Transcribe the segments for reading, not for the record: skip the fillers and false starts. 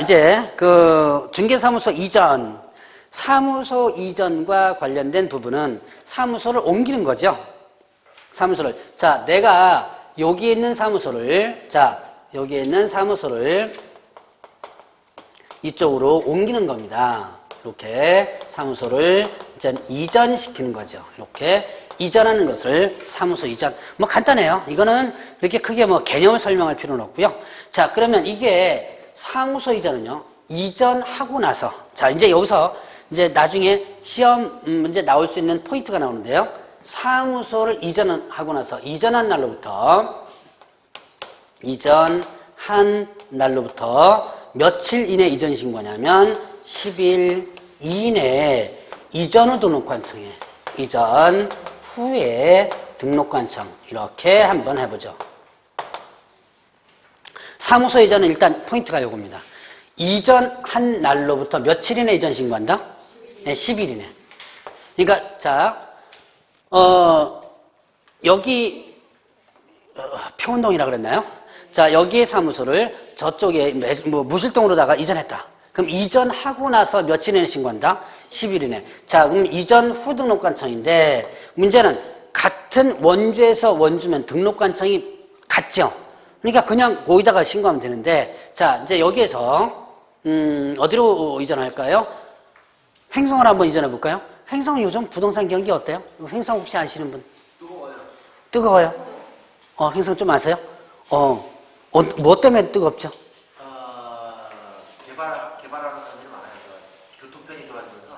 이제 그 중개사무소 이전, 사무소 이전과 관련된 부분은 사무소를 옮기는 거죠. 사무소를. 자, 내가 여기에 있는 사무소를, 여기에 있는 사무소를 이쪽으로 옮기는 겁니다. 이렇게 사무소를 이전시키는 거죠. 이렇게 이전하는 것을 사무소 이전. 뭐 간단해요. 이거는 이렇게 크게 뭐 개념을 설명할 필요는 없고요. 자, 그러면 이게 사무소 이전은요, 이전하고 나서, 자, 이제 여기서 이제 나중에 시험 문제 나올 수 있는 포인트가 나오는데요. 사무소를 이전하고 나서, 이전한 날로부터 며칠 이내 이전 신고냐면 10일 이내에 이전 후 등록관청에, 이전 후에 등록관청, 이렇게 한번 해보죠. 사무소 이전은 일단 포인트가 요겁니다. 이전한 날로부터 며칠 이내 이전 신고한다? 네, 10일 이내. 그러니까, 자, 여기, 평운동이라 그랬나요? 자, 여기에 사무소를 저쪽에 뭐 무실동으로다가 이전했다. 그럼 이전하고 나서 며칠 이내 신고한다? 10일 이내. 자, 그럼 이전 후 등록관청인데, 문제는 같은 원주에서 원주면 등록관청이 같죠? 그러니까 그냥 거기다가 신고하면 되는데, 자, 이제 여기에서, 어디로 이전할까요? 횡성을 한번 이전해 볼까요? 횡성 요즘 부동산 경기 어때요? 횡성 혹시 아시는 분? 뜨거워요. 횡성 좀 아세요? 뭐 때문에 뜨겁죠? 개발하는 사람들이 많아서 교통편이 좋아지면서.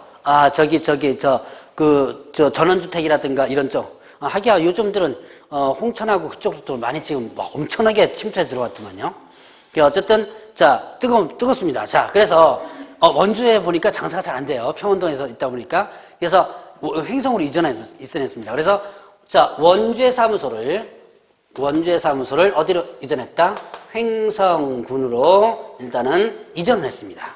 전원주택이라든가 이런 쪽. 하기야 요즘들은, 홍천하고 그쪽도 많이 지금 막 엄청나게 침투해 들어왔더만요. 어쨌든, 자, 뜨겁습니다. 자, 그래서, 원주에 보니까 장사가 잘 안 돼요. 평원동에서 있다 보니까. 그래서, 횡성으로 이전했습니다. 그래서, 자, 원주의 사무소를 어디로 이전했다? 횡성군으로 일단은 이전을 했습니다.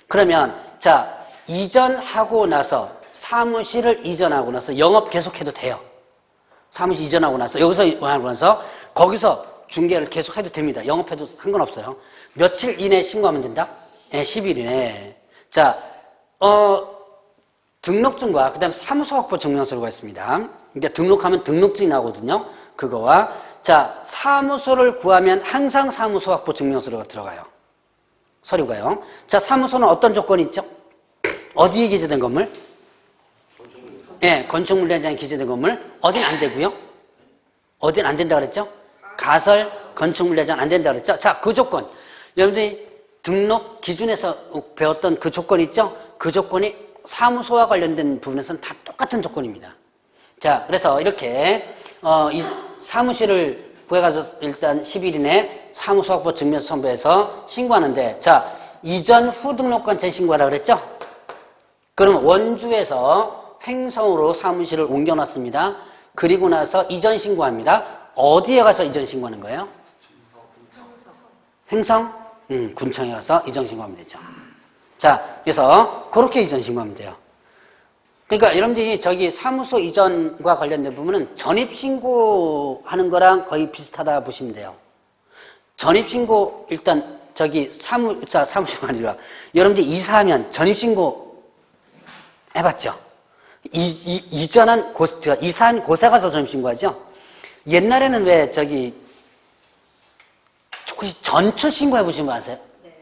그러면, 자, 이전하고 나서, 사무실을 이전하고 나서 영업 계속해도 돼요. 사무실 이전하고 나서, 여기서 하고 나서, 거기서 중개를 계속해도 됩니다. 영업해도 상관없어요. 며칠 이내에 신고하면 된다? 네, 10일 이내. 자, 등록증과, 그 다음에 사무소 확보 증명서가 있습니다. 그러니까 등록하면 등록증이 나오거든요. 그거와, 자, 사무소를 구하면 항상 사무소 확보 증명서가 들어가요. 서류가요. 자, 사무소는 어떤 조건이 있죠? 어디에 기재된 건물? 네, 건축물단장에 기재된 건물. 어딘 안 되고요. 어딘 안 된다 그랬죠? 가설, 건축물단장 안 된다 그랬죠? 자, 그 조건. 여러분들이 등록 기준에서 배웠던 그 조건 있죠? 그 조건이 사무소와 관련된 부분에서는 다 똑같은 조건입니다. 자, 그래서 이렇게, 이 사무실을 구해가서 일단 10일 이내 사무소 확보 증명서 첨부해서 신고하는데, 자, 이전 후 등록관청 신고하라 그랬죠? 그럼 원주에서 횡성으로 사무실을 옮겨놨습니다. 그리고 나서 이전 신고합니다. 어디에 가서 이전 신고하는 거예요? 횡성? 군청에 가서 이전 신고하면 되죠. 자, 그래서 그렇게 이전 신고하면 돼요. 그러니까 여러분들이 저기 사무소 이전과 관련된 부분은 전입신고하는 거랑 거의 비슷하다 보시면 돼요. 전입신고 일단 저기 사무소가 아니라 여러분들이 이사하면 전입신고 해봤죠? 이전한 이사한 곳에 가서 전입신고하죠? 옛날에는 왜 저기 혹시 전출신고 해보신 분 아세요? 네.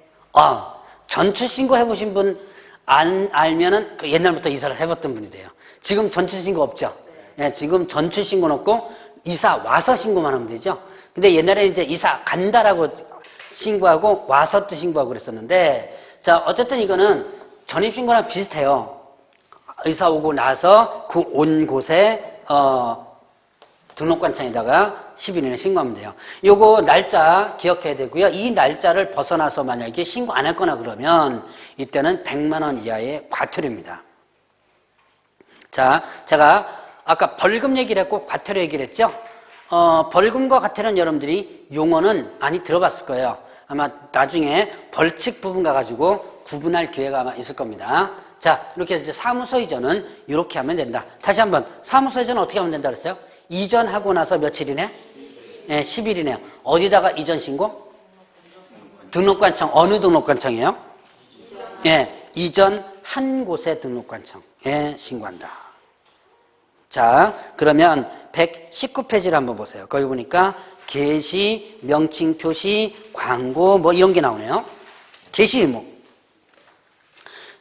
전출신고 해보신 분 알면은 그 옛날부터 이사를 해봤던 분이 돼요. 지금 전출신고 없죠? 네. 네, 지금 전출신고는 없고 이사 와서 신고만 하면 되죠? 근데 옛날에는 이제 이사 간다라고 신고하고 와서 또 신고하고 그랬었는데, 자, 어쨌든 이거는 전입신고랑 비슷해요. 이사 오고 나서 그 온 곳에, 등록관청에다가 10일 이내 신고하면 돼요. 요거 날짜 기억해야 되고요. 이 날짜를 벗어나서 만약에 신고 안 했거나 그러면 이때는 100만 원 이하의 과태료입니다. 자, 제가 아까 벌금 얘기를 했고 과태료 얘기를 했죠? 벌금과 과태료는 여러분들이 용어는 많이 들어봤을 거예요. 아마 나중에 벌칙 부분 가가지고 구분할 기회가 아마 있을 겁니다. 자, 이렇게 이제 사무소 이전은 이렇게 하면 된다. 다시 한번, 사무소 이전은 어떻게 하면 된다 그랬어요? 이전하고 나서 며칠 이내? 네, 10일 이내. 어디다가 이전 신고? 등록관청, 어느 등록관청이에요? 예, 이전 한 곳의 등록관청에 신고한다. 자, 그러면 119페이지를 한번 보세요. 거기 보니까 게시, 명칭 표시, 광고 뭐 이런 게 나오네요. 게시 의무.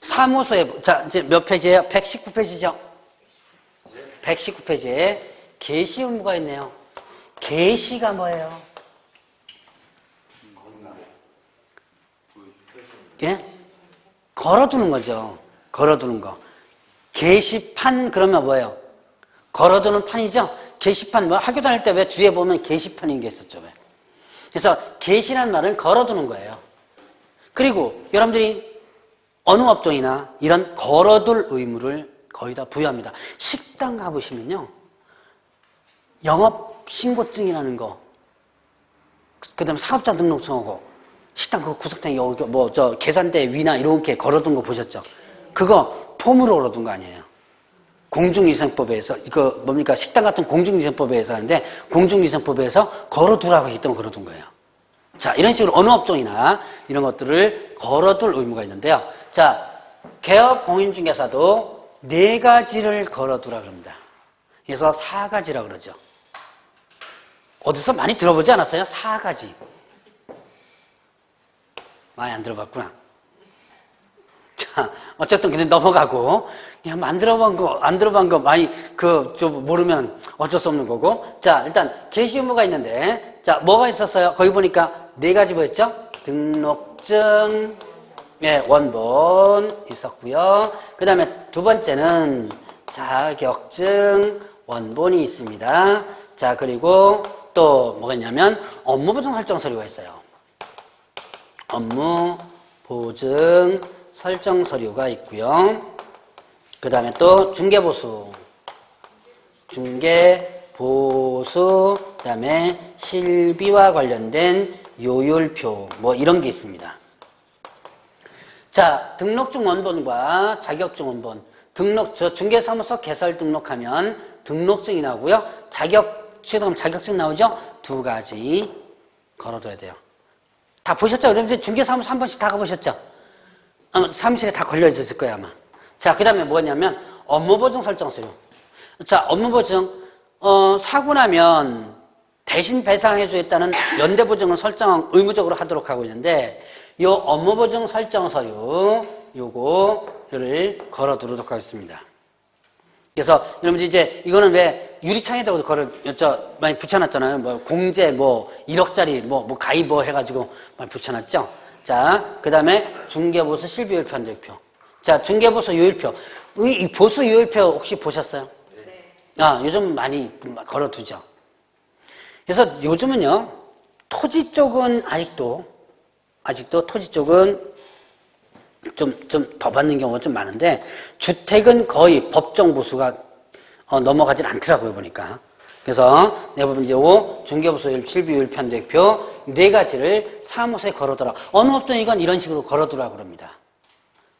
사무소에, 자, 이제 몇 페이지예요? 119페이지죠? 119페이지에 게시 의무가 있네요. 게시가 뭐예요? 예? 걸어두는 거죠. 걸어두는 거. 게시판 그러면 뭐예요? 걸어두는 판이죠? 게시판, 뭐 학교 다닐 때 왜 뒤에 보면 게시판인 게 있었죠? 왜? 그래서 게시라는 말은 걸어두는 거예요. 그리고 여러분들이 어느 업종이나 이런 걸어둘 의무를 거의 다 부여합니다. 식당 가보시면요. 영업신고증이라는 거, 그 다음에 사업자 등록증하고 식당 그 구석탱이 여기 뭐 저 계산대 위나 이렇게 걸어둔 거 보셨죠? 그거 폼으로 걸어둔 거 아니에요. 공중위생법에서 이거 뭡니까? 식당 같은 공중위생법에서 하는데 공중위생법에서 걸어두라고 했기 때문에 걸어둔 거예요. 자, 이런 식으로 어느 업종이나 이런 것들을 걸어둘 의무가 있는데요. 자, 개업 공인중개사도 4가지를 걸어두라 그럽니다. 그래서 4가지라 그러죠. 어디서 많이 들어보지 않았어요? 4가지. 많이 안 들어봤구나. 자, 어쨌든 근데 넘어가고, 그냥 안 들어본 거 많이 좀 모르면 어쩔 수 없는 거고. 자, 일단 게시 의무가 있는데, 자, 뭐가 있었어요? 거기 보니까 4가지 뭐였죠? 등록증, 예, 원본 있었고요. 그 다음에 두 번째는 자격증 원본이 있습니다. 자, 그리고 또 뭐가 있냐면 업무보증 설정 서류가 있어요. 업무 보증 설정 서류가 있고요. 그 다음에 또 중개보수, 그 다음에 실비와 관련된 요율표 뭐 이런 게 있습니다. 자, 등록증 원본과 자격증 원본. 중개사무소 개설 등록하면 등록증이 나오고요. 취득하면 자격증 나오죠? 2가지 걸어둬야 돼요. 다 보셨죠? 여러분들 중개사무소 한 번씩 다 가보셨죠? 사무실에 다 걸려 있었을 거예요, 아마. 자, 그 다음에 뭐냐면 업무보증 설정 서류. 자, 업무보증, 사고 나면 대신 배상해주겠다는 연대보증을 의무적으로 하도록 하고 있는데, 요 업무보증 설정 서류, 요거를 걸어두도록 하겠습니다. 그래서 여러분들 이제 이거는 왜 유리창에다가 많이 붙여놨잖아요. 뭐 공제 1억짜리 가입 해가지고 많이 붙여놨죠. 자, 그 다음에 중개보수 실비율 편제표. 자, 중개보수 요율표. 이 보수 요율표 혹시 보셨어요? 네. 요즘 많이 걸어두죠. 그래서 요즘은요, 토지 쪽은 아직도 토지 쪽은 좀 더 받는 경우가 좀 많은데, 주택은 거의 법정 보수가 넘어가진 않더라고요, 보니까. 그래서 대부분 요거 중개보수 실비율 편제표 4가지를 사무소에 걸어두라. 어느 업종이건 이런 식으로 걸어두라 그럽니다.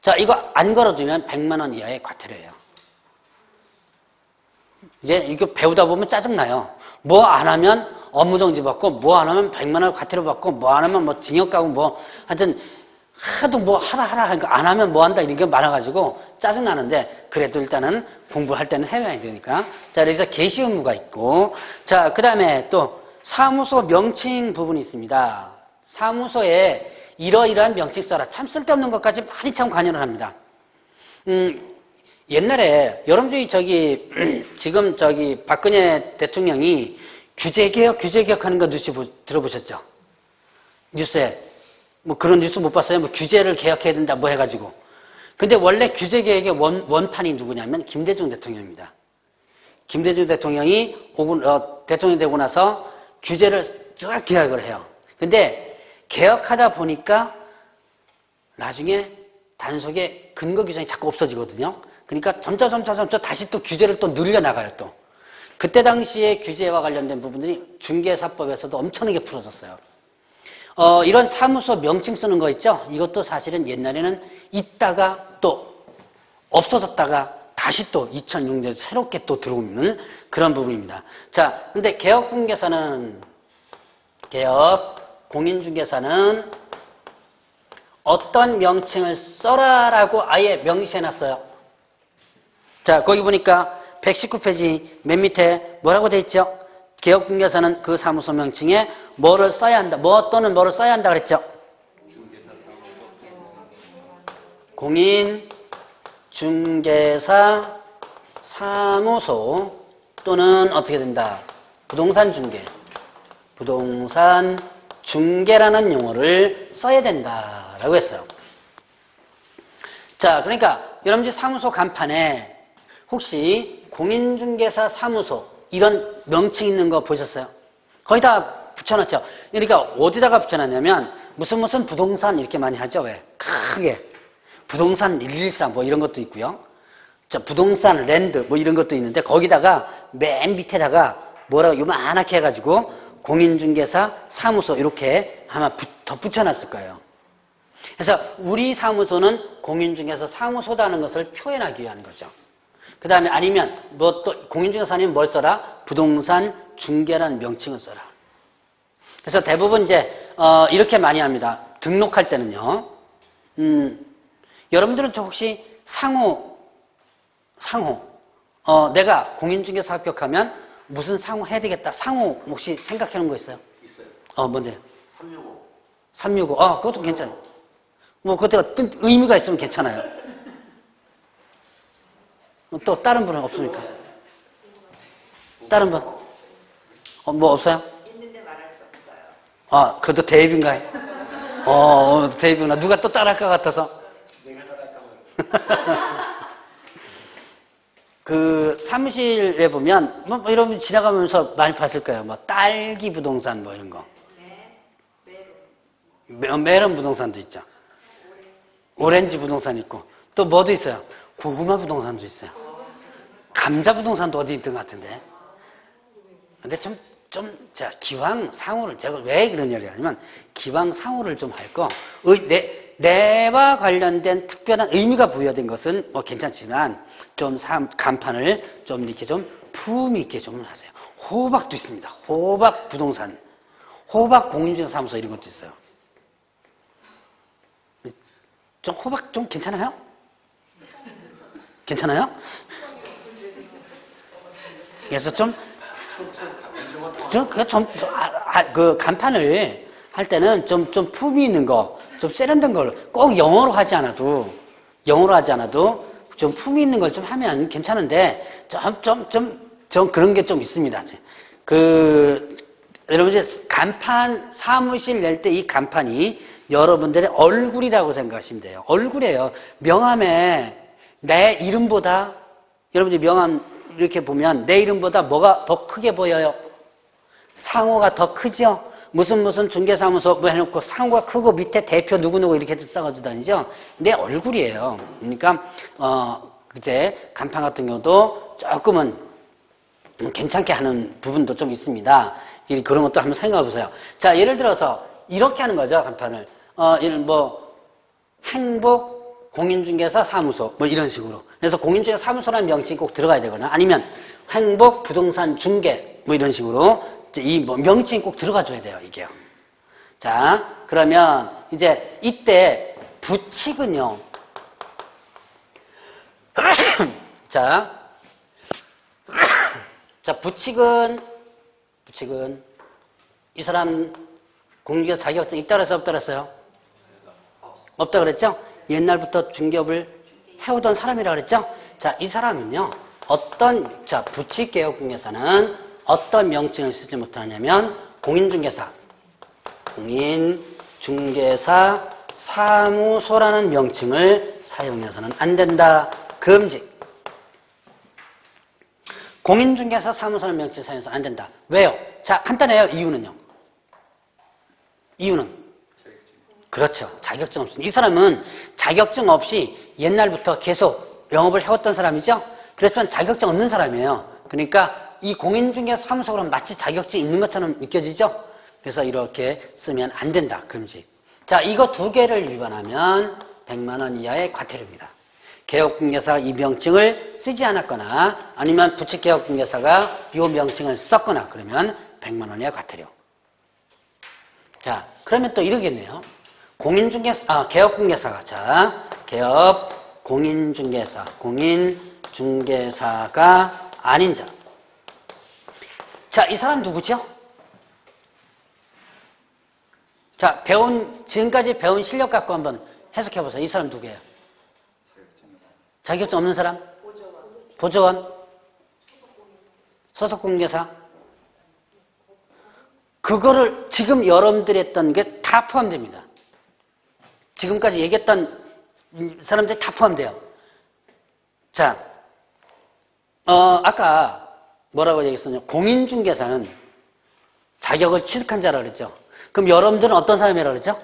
자, 이거 안 걸어두면 100만 원 이하의 과태료예요. 이제 이거 배우다 보면 짜증나요. 뭐 안 하면 업무정지 받고, 뭐 안 하면 100만 원 과태료 받고, 뭐 안 하면 징역 가고 하여튼 하도 하라 하니까 안 하면 뭐 한다 이런 게 많아가지고 짜증나는데, 그래도 일단은 공부할 때는 해야 되니까. 자, 그래서 게시 의무가 있고, 자, 그 다음에 또 사무소 명칭 부분이 있습니다. 사무소에 이러이러한 명칭 써라. 참 쓸데없는 것까지 많이 참 관여를 합니다. 옛날에 여러분들이 지금 박근혜 대통령이 규제개혁 하는 거 뉴스 들어보셨죠? 뉴스에 그런 뉴스 못 봤어요? 규제를 개혁해야 된다 해가지고. 근데 원래 규제개혁의 원판이 누구냐면 김대중 대통령입니다. 김대중 대통령이 대통령이 되고 나서 규제를 쭉 개혁을 해요. 근데 개혁하다 보니까 나중에 단속에 근거 규정이 자꾸 없어지거든요. 그러니까 점차 다시 또 규제를 또 늘려나가요, 또. 그때 당시에 규제와 관련된 부분들이 중개사법에서도 엄청나게 풀어졌어요. 이런 사무소 명칭 쓰는 거 있죠? 이것도 사실은 옛날에는 있다가 또 없어졌다가 다시 또 2006년에 새롭게 또 들어오는 그런 부분입니다. 자, 근데 개업 공인중개사는 어떤 명칭을 써라라고 아예 명시해놨어요. 자, 거기 보니까 119페이지 맨 밑에 뭐라고 돼 있죠? 개혁분계사는 그 사무소 명칭에 뭐를 써야 한다. 뭐 또는 뭐를 써야 한다 그랬죠? 공인중개사 사무소 또는 어떻게 된다? 부동산 중개. 부동산 중개라는 용어를 써야 된다라고 했어요. 자, 그러니까 여러분들 사무소 간판에 혹시 공인중개사 사무소 이런 명칭 있는 거 보셨어요? 거기다 붙여놨죠. 그러니까 어디다가 붙여놨냐면 무슨 부동산 이렇게 많이 하죠. 왜? 크게 부동산 114 뭐 이런 것도 있고요. 자, 부동산 랜드 뭐 이런 것도 있는데 거기다가 맨 밑에다가 뭐라고 요만하게 해가지고 공인중개사 사무소 이렇게 아마 더 붙여놨을 거예요. 그래서 우리 사무소는 공인중개사 사무소다는 것을 표현하기 위한 거죠. 그 다음에 아니면 뭐 또 공인중개사 아니면 뭘 써라? 부동산 중개라는 명칭을 써라. 그래서 대부분 이제 이렇게 많이 합니다. 등록할 때는요. 여러분들은 저 혹시 상호 내가 공인중개사 합격하면 무슨 상호 해야 되겠다. 상호 혹시 생각해 놓은 거 있어요? 있어요. 뭔데요? 365. 365. 그것도 괜찮아요. 뭐 그것도 의미가 있으면 괜찮아요. 또 다른 분은 없습니까? 다른 분? 뭐 없어요? 있는데 말할 수 없어요. 그것도 대입인가요? 대입이구나. 누가 또 따라할 것 같아서. 내가 따라할까 그 사무실에 보면 뭐 여러분 지나가면서 많이 봤을 거예요. 뭐 딸기 부동산 뭐 이런 거. 메론 부동산도 있죠. 오렌지 부동산 있고 또 뭐도 있어요. 고구마 부동산도 있어요. 감자 부동산도 어디 있던 것 같은데. 근데 자, 기왕 상호를, 제가 왜 그런 얘기를 하냐면, 기왕 상호를 좀 할 거, 내와 관련된 특별한 의미가 부여된 것은 뭐 괜찮지만, 좀 간판을 좀 이렇게 좀 품위 있게 좀 하세요. 호박도 있습니다. 호박 부동산, 호박 공인중개사 사무소 이런 것도 있어요. 좀 호박 좀 괜찮아요? 괜찮아요? 그래서 그 간판을 할 때는 좀 품위 있는 거, 좀 세련된 걸 꼭 영어로 하지 않아도 좀 품위 있는 걸 좀 하면 괜찮은데, 좀 그런 게 좀 있습니다. 여러분 이제 간판, 사무실 낼 때 이 간판이 여러분들의 얼굴이라고 생각하시면 돼요. 얼굴이에요. 명함에 내 이름보다, 여러분들 명함 이렇게 보면 내 이름보다 뭐가 더 크게 보여요? 상호가 더 크죠? 무슨 중개사무소 뭐 해놓고 상호가 크고 밑에 대표 누구누구 이렇게 써가지고 다니죠? 내 얼굴이에요. 그러니까, 이제 간판 같은 경우도 조금은 괜찮게 하는 부분도 좀 있습니다. 그런 것도 한번 생각해 보세요. 자, 예를 들어서 이렇게 하는 거죠, 간판을. 행복 공인중개사 사무소 뭐 이런 식으로. 그래서 공인중개사 사무소라는 명칭이 꼭 들어가야 되거나 아니면 행복 부동산 중개 뭐 이런 식으로 이 명칭이 꼭 들어가 줘야 돼요, 이게요. 자, 그러면 이제 이때 부칙은요. 자, 부칙은 이 사람 공인중개사 자격증 있다 그랬어요, 없다 그랬어요? 없다 그랬죠? 옛날부터 중개업을 해오던 사람이라 그랬죠? 자, 이 사람은요, 부칙개혁분계사는 어떤 명칭을 쓰지 못하냐면, 공인중개사 사무소라는 명칭을 사용해서는 안 된다. 금지. 공인중개사 사무소라는 명칭을 사용해서는 안 된다. 왜요? 자, 간단해요. 이유는? 그렇죠. 자격증 없습니다. 이 사람은 자격증 없이 옛날부터 계속 영업을 해왔던 사람이죠. 그렇지만 자격증 없는 사람이에요. 그러니까 이 공인중개사 사무소는 마치 자격증이 있는 것처럼 느껴지죠. 그래서 이렇게 쓰면 안 된다. 금지. 자, 이거 두 개를 위반하면 100만 원 이하의 과태료입니다. 개혁분계사가 이 명칭을 쓰지 않았거나 아니면 부칙개혁분계사가 이 명칭을 썼거나 그러면 100만 원 이하의 과태료. 자, 그러면 또 이러겠네요. 개업공개사가, 자, 공인중개사가 아닌 자. 자, 이 사람 누구죠? 자, 지금까지 배운 실력 갖고 한번 해석해보세요. 이 사람 누구예요? 자격증 없는 사람? 보조원? 소속공개사? 그거를 지금 여러분들이 했던 게 다 포함됩니다. 지금까지 얘기했던 사람들이 다 포함돼요. 자, 아까 뭐라고 얘기했었냐? 공인중개사는 자격을 취득한 자라고 그랬죠. 그럼 여러분들은 어떤 사람이라고 그랬죠?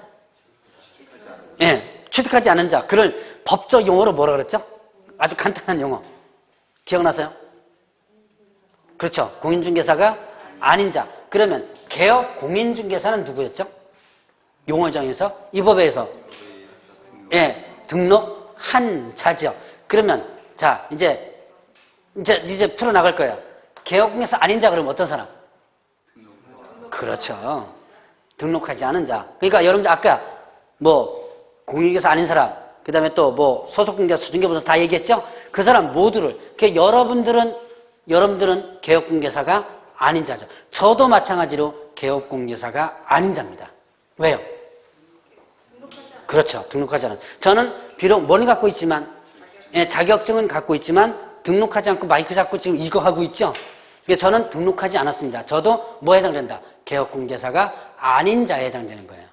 예, 취득하지 않은 자. 그걸 법적 용어로 뭐라고 그랬죠? 아주 간단한 용어. 기억나세요? 그렇죠. 공인중개사가 아닌 자. 그러면 개업 공인중개사는 누구였죠? 용어정에서 이 법에서 등록한 자죠. 그러면 자 이제 풀어나갈 거예요. 개업공개사 아닌 자 그러면 어떤 사람? 그렇죠. 등록하지 않은 자. 그러니까 여러분들 아까 뭐 공인중개사 아닌 사람, 그 다음에 또 뭐 소속공개사, 수중개보사 다 얘기했죠? 그 사람 모두를. 그러니까 여러분들은 개업공개사가 아닌 자죠. 저도 마찬가지로 개업공개사가 아닌 자입니다. 왜요? 그렇죠. 등록하지 않은. 저는 비록 머리 갖고 있지만, 자격증은 갖고 있지만 등록하지 않고 마이크 잡고 지금 이거 하고 있죠? 그러니까 저는 등록하지 않았습니다. 저도 뭐에 해당된다? 개업공개사가 아닌 자에 해당되는 거예요.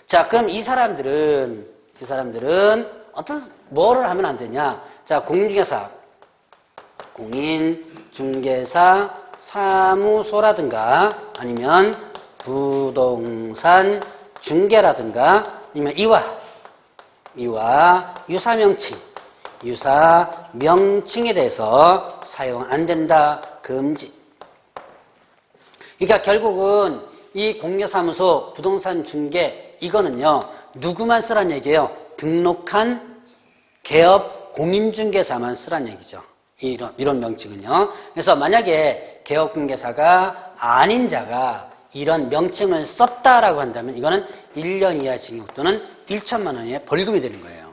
자, 그럼 이 사람들은 뭐를 하면 안 되냐? 자, 공인중개사 사무소라든가 아니면 부동산 중개라든가 아니면 이와 유사 명칭에 대해서 사용 안 된다. 금지. 그러니까 결국은 이 공개사무소, 부동산 중개 이거는요. 누구만 쓰란 얘기예요? 등록한 개업 공인중개사만 쓰란 얘기죠. 이런 명칭은요. 그래서 만약에 개업공개사가 아닌 자가 이런 명칭을 썼다라고 한다면 이거는 1년 이하 징역 또는 1천만 원의 벌금이 되는 거예요.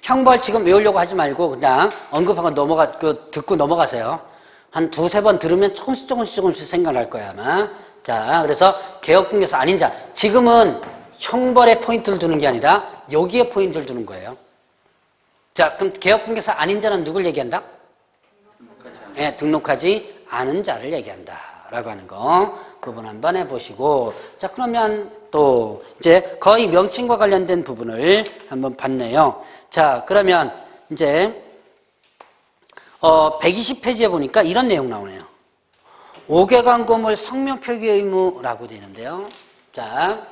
형벌 지금 외우려고 하지 말고 그냥 언급하고 듣고 넘어가세요. 한 두세 번 들으면 조금씩 생각날 거야 아마. 자, 그래서 개업공개사 아닌 자. 지금은 형벌에 포인트를 두는 게 아니라 여기에 포인트를 두는 거예요. 자, 그럼 개업공개사 아닌 자는 누굴 얘기한다? 등록하지 않은 자를 얘기한다. 라고 하는 거 부분 한번 해보시고. 자, 그러면 또 이제 거의 명칭과 관련된 부분을 한번 봤네요. 자, 그러면 이제 120페이지에 보니까 이런 내용 나오네요. 5개 광고물 성명 표기 의무라고 되어 있는데요. 자,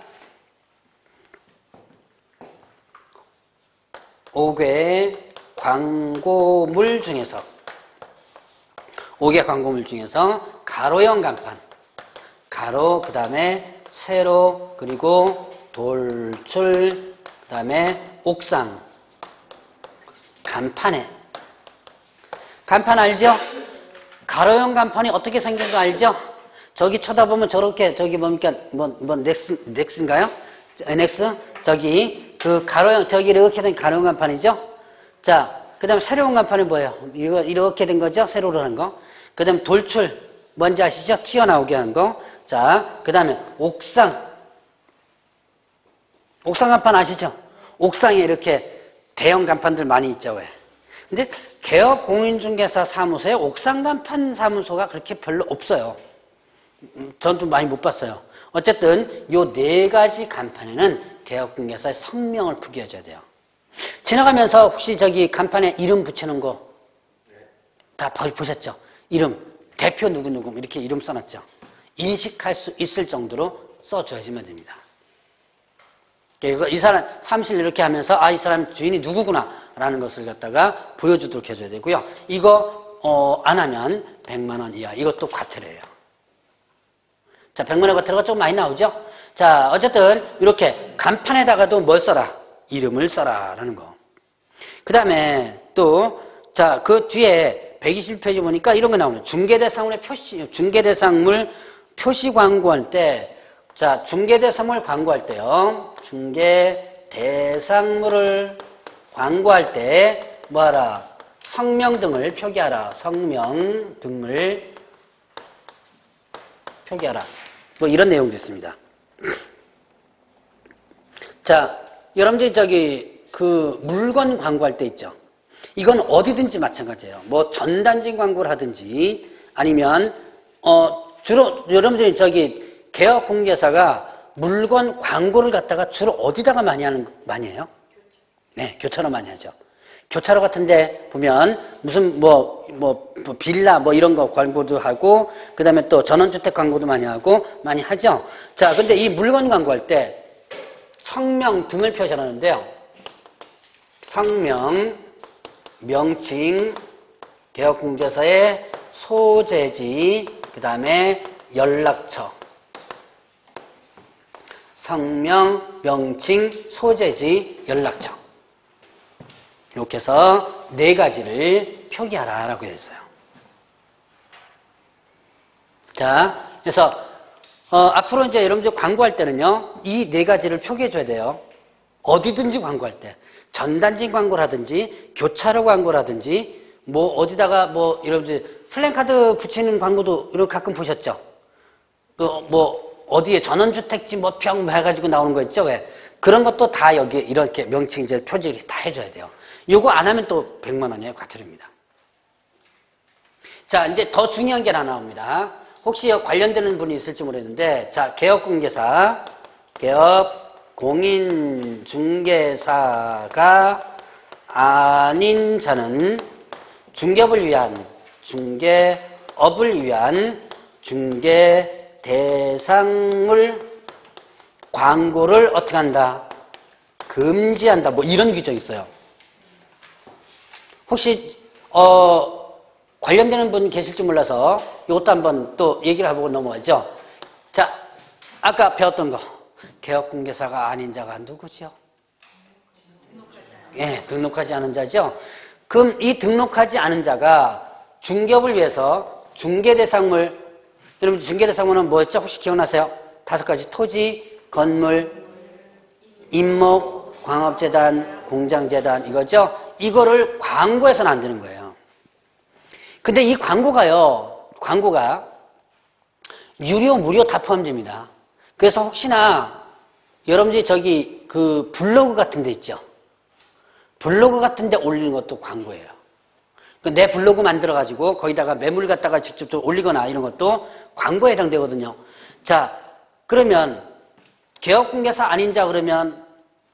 5개 광고물 중에서 가로형 간판, 가로 그 다음에 세로 그리고 돌출 그 다음에 옥상 간판 알죠? 가로형 간판이 어떻게 생긴 거 알죠? 저기 쳐다보면 저렇게 저기 뭡니까 넥스인가요? NX 저기 그 가로형 저기 이렇게 된 가로형 간판이죠? 자, 그 다음에 세로형 간판이 뭐예요? 이거 이렇게 된 거죠? 세로로 하는 거. 그 다음에 돌출 뭔지 아시죠? 튀어나오게 하는 거. 자, 그 다음에 옥상 간판 아시죠? 옥상에 이렇게 대형 간판들 많이 있죠. 왜? 근데 개업 공인중개사 사무소에 옥상 간판 사무소가 그렇게 별로 없어요. 전도 많이 못 봤어요. 어쨌든 요 네 가지 간판에는 개업 공개사의 성명을 표기해줘야 돼요. 지나가면서 혹시 저기 간판에 이름 붙이는 거 다 보셨죠? 이름 대표 누구누구 이렇게 이름 써놨죠. 인식할 수 있을 정도로 써줘야지만 됩니다. 그래서 이 사람 사무실 이렇게 하면서 이 사람 주인이 누구구나 라는 것을 갖다가 보여주도록 해줘야 되고요. 이거 안 하면 100만 원 이하. 이것도 과태료예요. 자, 100만 원 과태료가 좀 많이 나오죠? 자, 어쨌든 이렇게 간판에다가도 뭘 써라? 이름을 써라 라는 거. 그 다음에 또 자, 그 뒤에 120페이지 보니까 이런 거 나오네요. 중개대상물 표시 광고할 때 자, 중개대상물 광고할 때요. 중개대상물을 광고할 때 뭐하라? 성명 등을 표기하라. 성명 등을 표기하라. 뭐 이런 내용도 있습니다. 자, 여러분들이 그 물건 광고할 때 있죠. 이건 어디든지 마찬가지예요. 뭐 전단지 광고를 하든지 아니면 주로 여러분들이 개업공개사가 물건 광고를 갖다가 주로 어디다가 많이 해요? 네, 교차로 많이 하죠. 교차로 같은데 보면 무슨 빌라 이런 거 광고도 하고 그다음에 또 전원주택 광고도 많이 하고 많이 하죠. 자, 근데 이 물건 광고할 때 성명 등을 표시하는데요. 성명, 명칭, 개업공개사의 소재지, 그 다음에 연락처. 성명, 명칭, 소재지, 연락처. 이렇게 해서 4가지를 표기하라 라고 했어요. 자, 그래서 앞으로 이제 여러분들 광고할 때는요, 이 4가지를 표기해 줘야 돼요. 어디든지 광고할 때. 전단지 광고를 하든지, 교차로 광고를 하든지, 어디다가 여러분들 플랜카드 붙이는 광고도 이렇게 가끔 보셨죠? 어디에 전원주택지 평 해가지고 나오는 거 있죠? 왜? 그런 것도 다 여기에 이렇게 명칭제 표지를 다 해줘야 돼요. 요거 안 하면 또 100만 원이에요. 과태료입니다. 자, 이제 더 중요한 게 하나 나옵니다. 혹시 관련되는 분이 있을지 모르겠는데, 자, 개업공개사, 공인중개사가 아닌 자는 중개업을 위한 중개 대상물 광고를 어떻게 한다? 금지한다. 이런 규정이 있어요. 혹시 관련되는 분 계실지 몰라서 이것도 한번 또 얘기를 해보고 넘어가죠. 자, 아까 배웠던 거. 개업공개사가 아닌 자가 누구죠? 예, 등록하지 않은 자죠. 그럼 이 등록하지 않은 자가 중개업을 위해서 중개대상물, 여러분 중개대상물은 뭐였죠? 혹시 기억나세요? 5가지. 토지, 건물, 임목, 광업재단, 공장재단 이거죠? 이거를 광고해서는 안 되는 거예요. 근데 이 광고가 유료, 무료 다 포함됩니다. 그래서 혹시나 여러분들이 그 블로그 같은 데 있죠? 블로그 같은 데 올리는 것도 광고예요. 내 블로그 만들어가지고 거기다가 매물 갖다가 직접 좀 올리거나 이런 것도 광고에 해당되거든요. 자, 그러면 개업공개사 아닌 자 그러면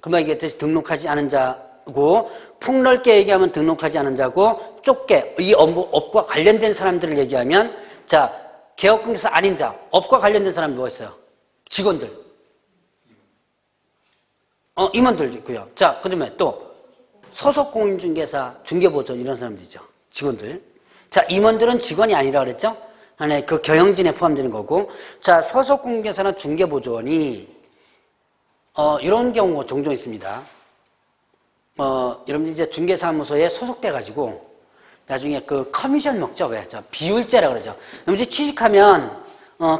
금방 얘기했듯이 등록하지 않은 자고 폭넓게 얘기하면 등록하지 않은 자고 좁게 이 업과 관련된 사람들을 얘기하면 자, 개업공개사 아닌 자, 업과 관련된 사람이 뭐였어요? 직원들. 임원들 있고요. 자, 그 다음에 또 소속 공인중개사, 중개보조원 이런 사람들이죠. 직원들. 자, 임원들은 직원이 아니라 그랬죠? 안에 그 경영진에 포함되는 거고. 자, 소속 공인중개사나 중개보조원이 이런 경우가 종종 있습니다. 여러분들 이제 중개사무소에 소속돼가지고 나중에 그 커미션 먹죠? 왜? 비율제라 그러죠. 여러분들 취직하면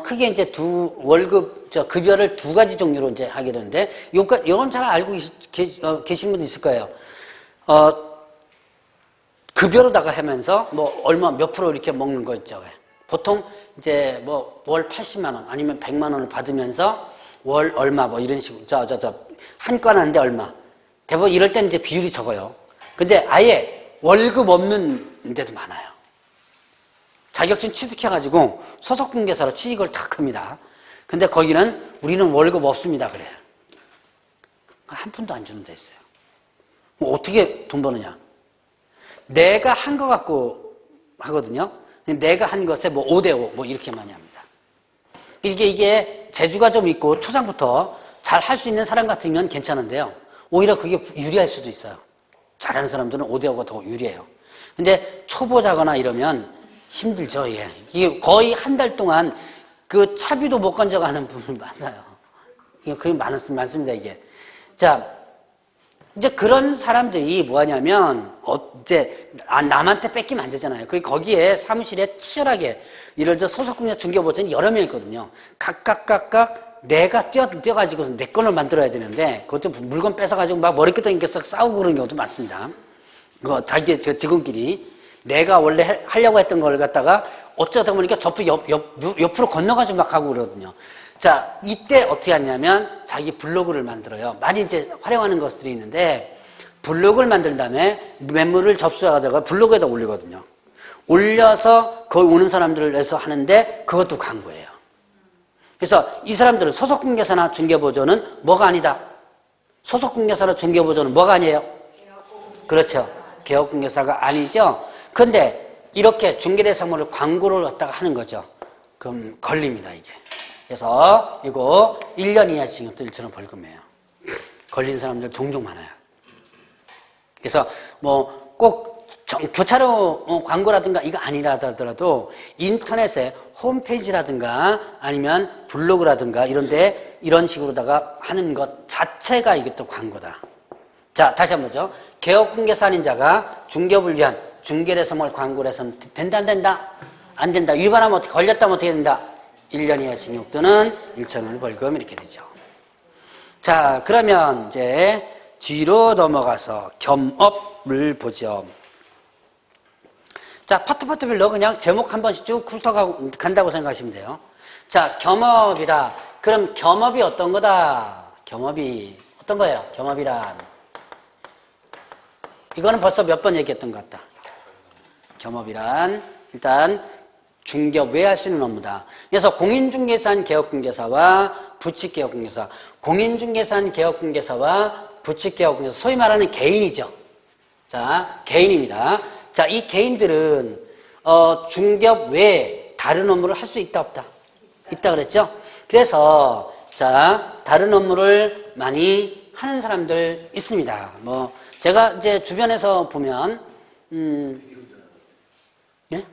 크게 이제 월급, 급여를 2가지 종류로 이제 하게 되는데, 요건 잘 알고 계신 분 있을 거예요. 급여로다가 하면서 얼마 몇 프로 이렇게 먹는 거 있죠. 왜? 보통 이제 월 80만 원 아니면 100만 원을 받으면서 월 얼마 이런 식으로, 한 건 하는데 얼마. 대부분 이럴 때는 이제 비율이 적어요. 근데 아예 월급 없는 데도 많아요. 자격증 취득해가지고 소속공개사로 취직을 탁 합니다. 근데 거기는 우리는 월급 없습니다. 그래요. 한 푼도 안 주는 데 있어요. 어떻게 돈 버느냐? 내가 한 거 갖고 하거든요. 내가 한 것에 5대5 이렇게 많이 합니다. 이게 재주가 좀 있고 초장부터 잘 할 수 있는 사람 같으면 괜찮은데요. 오히려 그게 유리할 수도 있어요. 잘하는 사람들은 5대5가 더 유리해요. 근데 초보자거나 이러면 힘들죠. 예. 이게 거의 한 달 동안 그 차비도 못 건져가는 분이 많아요. 그게 많습니다, 이게. 자, 이제 그런 사람들이 뭐 하냐면, 남한테 뺏기면 안 되잖아요. 거기에 사무실에 치열하게, 예를 들어 소속공인중개보조원이 여러 명 있거든요. 각각 내가 뛰어가지고 내 걸로 만들어야 되는데 그것도 물건 뺏어가지고 막 머리끄덩이 껴서 싸우고 그러는 경우도 많습니다. 그거 자기 직원끼리 내가 원래 하려고 했던 걸 갖다가 어쩌다 보니까 옆으로 건너가지고 막 하고 그러거든요. 자, 이때 어떻게 하냐면 자기 블로그를 만들어요. 많이 이제 활용하는 것들이 있는데 블로그를 만든 다음에 매물을 접수하다가 블로그에다 올리거든요. 올려서 거기 오는 사람들을 해서 하는데 그것도 광고예요. 그래서 이 사람들은 소속공개사나 중개보조는 뭐가 아니다? 소속공개사나 중개보조는 뭐가 아니에요? 그렇죠. 개업공개사가 아니죠. 근데 이렇게 중개대상물을 광고를 갖다가 하는 거죠. 그럼 걸립니다, 이게. 그래서 이거 1년 이하 징역도 1,000원 벌금이에요. 걸린 사람들 종종 많아요. 그래서 뭐 꼭 교차로 광고라든가 이거 아니라 하더라도 인터넷에 홈페이지라든가 아니면 블로그라든가 이런데 이런 식으로다가 하는 것 자체가 이것도 광고다. 자, 다시 한 번 보죠. 개업공개사 아닌 자가 중개업을 위한 중개대상물 광고를 해서는 된다 안 된다? 안 된다. 위반하면 어떻게, 걸렸다면 어떻게 된다? 1년 이하 징역 또는 1,000원 벌금 이렇게 되죠. 자, 그러면 이제 뒤로 넘어가서 겸업을 보죠. 자, 파트별로 그냥 제목 한 번씩 쭉 훑어간다고 생각하시면 돼요. 자, 겸업이다. 그럼 겸업이 어떤 거다? 겸업이 어떤 거예요? 겸업이란. 이거는 벌써 몇 번 얘기했던 것 같다. 겸업이란 일단 중개업 외에 할 수 있는 업무다. 그래서 공인중개사인 개업공개사와 부칙개업공개사, 공인중개사인 개업공개사와 부칙개업공개사, 소위 말하는 개인이죠. 자, 개인입니다. 자, 이 개인들은 중개업 외에 다른 업무를 할 수 있다 없다? 있다 그랬죠? 그래서 자, 다른 업무를 많이 하는 사람들 있습니다. 뭐 제가 이제 주변에서 보면 예?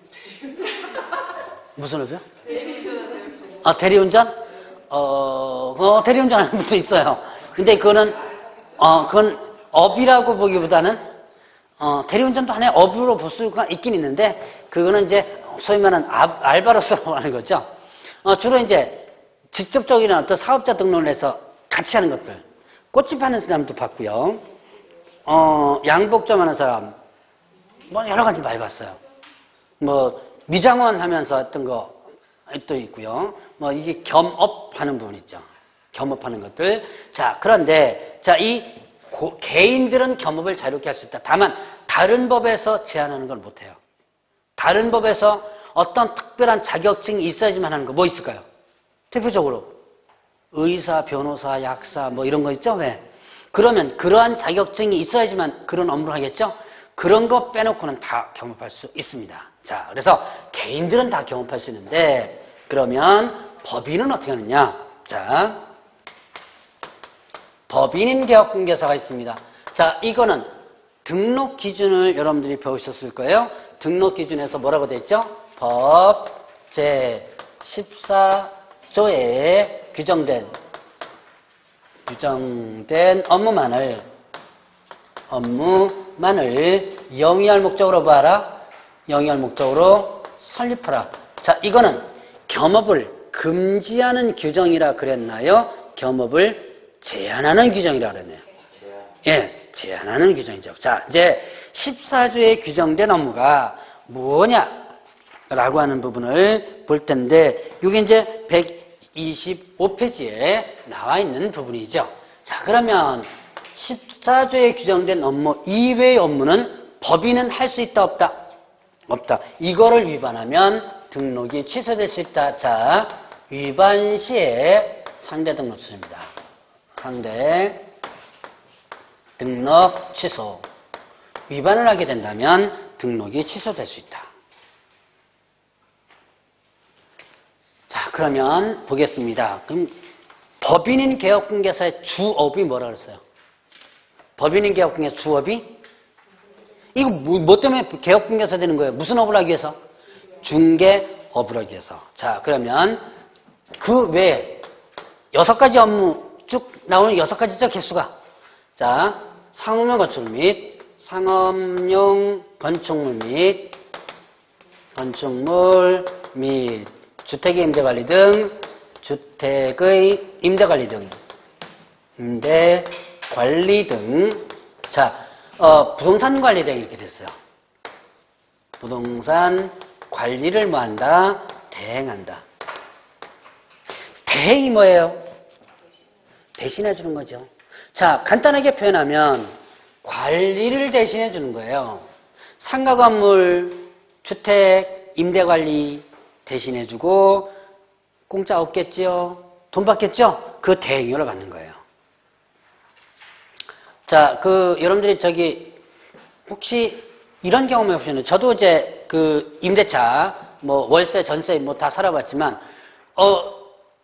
무슨 업이요? 대리운전. 대리운전? 대리운전 하는 분도 있어요. 근데 그건 업이라고 보기보다는, 대리운전도 하나의 업으로 볼 수가 있긴 있는데, 그거는 이제 소위 말하는 알바로서 하는 거죠. 주로 이제 직접적인 어떤 사업자 등록을 해서 같이 하는 것들. 꽃집 하는 사람도 봤고요. 양복점 하는 사람, 뭐 여러 가지 많이 봤어요. 뭐 미장원 하면서 했던 것도 있고요. 뭐 이게 겸업하는 부분 있죠. 겸업하는 것들. 자, 그런데 자, 이 개인들은 겸업을 자유롭게 할 수 있다. 다만 다른 법에서 제한하는 걸 못해요. 다른 법에서 어떤 특별한 자격증이 있어야지만 하는 거 뭐 있을까요? 대표적으로 의사, 변호사, 약사 뭐 이런 거 있죠. 왜? 그러면 그러한 자격증이 있어야지만 그런 업무를 하겠죠. 그런 거 빼놓고는 다 겸업할 수 있습니다. 자, 그래서 개인들은 다 겸업할 수 있는데 그러면 법인은 어떻게 하느냐? 자, 법인인 개업공개사가 있습니다. 자, 이거는 등록 기준을 여러분들이 배우셨을 거예요. 등록 기준에서 뭐라고 되어 있죠? 법 제14조에 규정된 업무만을 영위할 목적으로 봐라. 영위할 목적으로 설립하라. 자, 이거는 겸업을 금지하는 규정이라 그랬나요? 겸업을 제한하는 규정이라 그랬네요. 예, 제한하는 규정이죠. 자, 이제 14조에 규정된 업무가 뭐냐라고 하는 부분을 볼 텐데, 이게 이제 125페이지에 나와 있는 부분이죠. 자, 그러면 14조에 규정된 업무 이외의 업무는 법인은 할 수 있다 없다? 없다. 이거를 위반하면 등록이 취소될 수 있다. 자, 위반 시에 상대 등록 취소입니다. 상대 등록 취소. 위반을 하게 된다면 등록이 취소될 수 있다. 자, 그러면 보겠습니다. 그럼 법인인 개업공개사의 주업이 뭐라 그랬어요? 법인인 개업공개사 주업이? 이거 뭐 때문에 개업공개사 되는 거예요? 무슨 업을 하기 위해서? 중개업을 하기 위해서. 자, 그러면 그 외에 6가지 업무 쭉 나오는 6가지죠, 개수가. 자, 상업용 건축물 및 상업용 건축물 및 주택의 임대관리 등 주택의 임대관리 등, 임대관리 등, 자, 부동산 관리 등 이렇게 됐어요. 부동산 관리를 뭐 한다? 대행한다. 대행이 뭐예요? 대신해 주는 거죠. 자, 간단하게 표현하면 관리를 대신해 주는 거예요. 상가 건물, 주택, 임대관리 대신해 주고 공짜 없겠지요? 돈 받겠죠? 그 대행료를 받는 거예요. 자, 여러분들이 혹시 이런 경험 해보셨나요? 저도 이제 임대차, 뭐 월세, 전세 뭐 다 살아봤지만,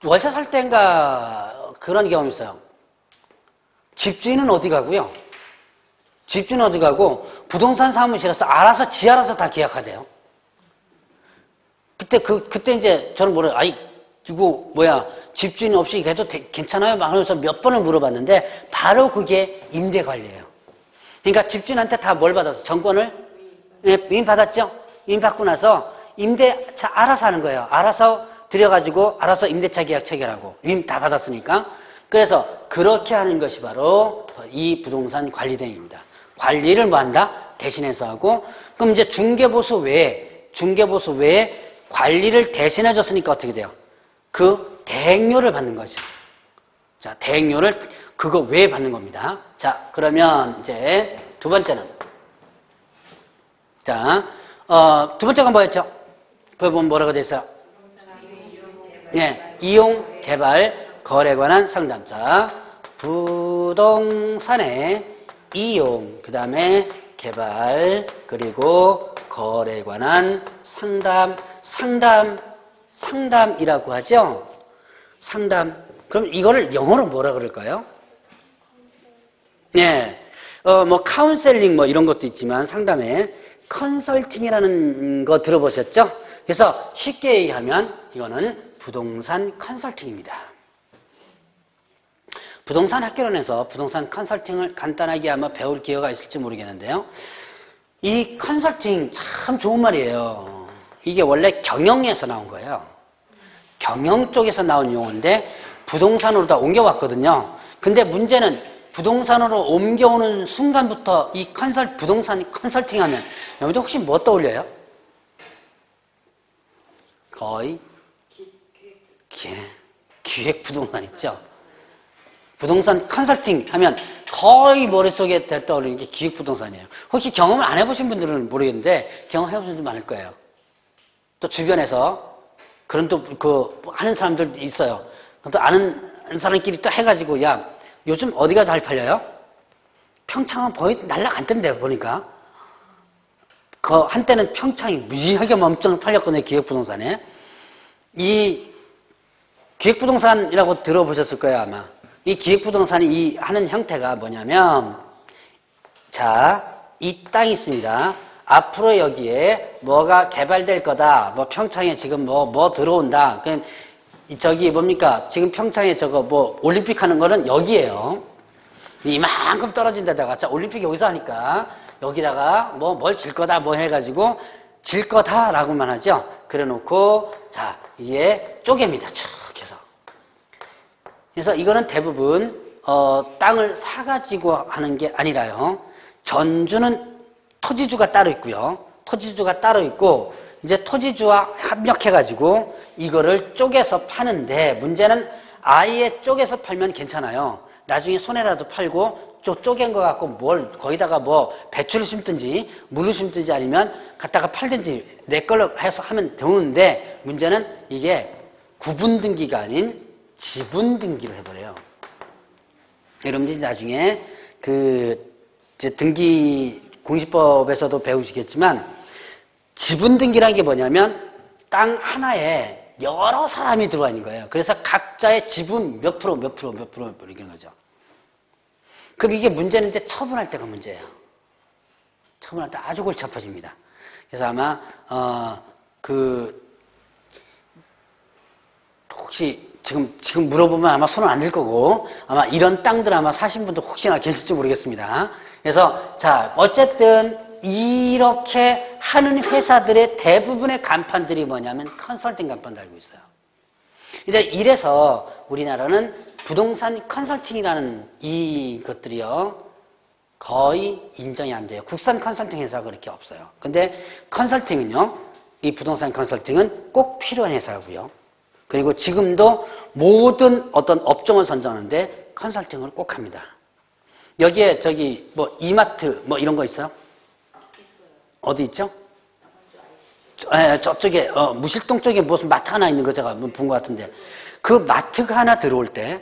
월세 살 때인가 그런 경험이 있어요. 집주인은 어디 가고요? 집주인은 어디 가고, 부동산 사무실에서 지 알아서 다 계약하대요. 그때 이제 저는 이거 집주인 없이 해도 괜찮아요? 막 하면서 몇 번을 물어봤는데, 바로 그게 임대 관리예요. 그러니까 집주인한테 다 뭘 받아서? 정권을? 네, 위임받았죠? 위임받고 나서 임대차 알아서 하는 거예요. 알아서 들여가지고, 알아서 임대차 계약 체결하고, 위임 다 받았으니까. 그래서 그렇게 하는 것이 바로 이 부동산 관리 대행입니다. 관리를 뭐 한다? 대신해서 하고, 그럼 이제 중개보수 외에 관리를 대신해 줬으니까 어떻게 돼요? 그 대행료를 받는 거죠. 자, 대행료를 그거 외에 받는 겁니다. 자, 그러면 이제 두 번째는, 자, 두 번째가 뭐였죠? 그거 보면 뭐라고 돼 있어요? 네, 이용, 개발, 거래에 관한 상담. 자, 부동산의 이용, 그 다음에 개발, 그리고 거래에 관한 상담이라고 하죠? 상담. 그럼 이거를 영어로 뭐라 그럴까요? 네. 카운셀링 이런 것도 있지만 상담에 컨설팅이라는 거 들어보셨죠? 그래서 쉽게 얘기하면 이거는 부동산 컨설팅입니다. 부동산 학교론에서 부동산 컨설팅을 간단하게 아마 배울 기회가 있을지 모르겠는데요. 이 컨설팅 참 좋은 말이에요. 이게 원래 경영에서 나온 거예요. 경영 쪽에서 나온 용어인데 부동산으로 다 옮겨왔거든요. 근데 문제는 부동산으로 옮겨오는 순간부터 이 부동산 컨설팅 하면 여러분들 혹시 뭐 떠올려요? 거의 기획 부동산 있죠? 부동산 컨설팅 하면 거의 머릿속에 떠오르는 게 기획 부동산이에요. 혹시 경험을 안 해보신 분들은 모르겠는데 경험해보신 분들 많을 거예요. 또 주변에서 그런 하는 사람들 있어요. 또 아는 사람끼리 또 해가지고, 야, 요즘 어디가 잘 팔려요? 평창은 거의 날라갔던데, 보니까. 한때는 평창이 무지하게 엄청 팔렸거든요, 기획부동산에. 이 기획부동산이라고 들어보셨을 거예요, 아마. 이 기획부동산이 하는 형태가 뭐냐면, 자, 이 땅이 있습니다. 앞으로 여기에 뭐가 개발될 거다. 평창에 지금 뭐 들어온다. 그럼 뭡니까? 지금 평창에 올림픽 하는 거는 여기에요. 이만큼 떨어진 데다가, 자, 올림픽 여기서 하니까 여기다가 뭘 질 거다 해가지고 질 거다라고만 하죠. 그래 놓고, 자, 이게 쪼개입니다. 쭉 해서. 그래서 이거는 대부분, 땅을 사가지고 하는 게 아니라요. 전주는 토지주가 따로 있고요. 토지주가 따로 있고 이제 토지주와 합력해가지고 이거를 쪼개서 파는데 문제는 아예 쪼개서 팔면 괜찮아요. 나중에 손해라도 팔고 쪼갠 거 갖고 거기다가 배추를 심든지 물을 심든지 아니면 갖다가 팔든지 내 걸로 해서 하면 되는데 문제는 이게 구분 등기가 아닌 지분 등기를 해버려요. 여러분들이 나중에 등기 공시법에서도 배우시겠지만 지분 등기라는 게 뭐냐면 땅 하나에 여러 사람이 들어와 있는 거예요. 그래서 각자의 지분 몇 프로 이런 거죠. 그럼 이게 문제는 이제 처분할 때가 문제예요. 처분할 때 아주 골치 아파집니다. 그래서 아마 혹시 지금 물어보면 아마 손을 안 들 거고 아마 이런 땅들 아마 사신 분도 혹시나 계실지 모르겠습니다. 그래서 자 어쨌든 이렇게 하는 회사들의 대부분의 간판들이 뭐냐면 컨설팅 간판 달고 있어요. 이제 이래서 우리나라는 부동산 컨설팅이라는 이것들이요. 거의 인정이 안 돼요. 국산 컨설팅 회사가 그렇게 없어요. 근데 컨설팅은요. 이 부동산 컨설팅은 꼭 필요한 회사고요. 그리고 지금도 모든 어떤 업종을 선정하는데 컨설팅을 꼭 합니다. 여기에 저기 뭐 이마트 뭐 이런 거 있어요? 있어요. 어디 있죠? 먼저 아시죠? 저쪽에 무실동 쪽에 무슨 마트 하나 있는 거 제가 본 것 같은데 그 마트가 하나 들어올 때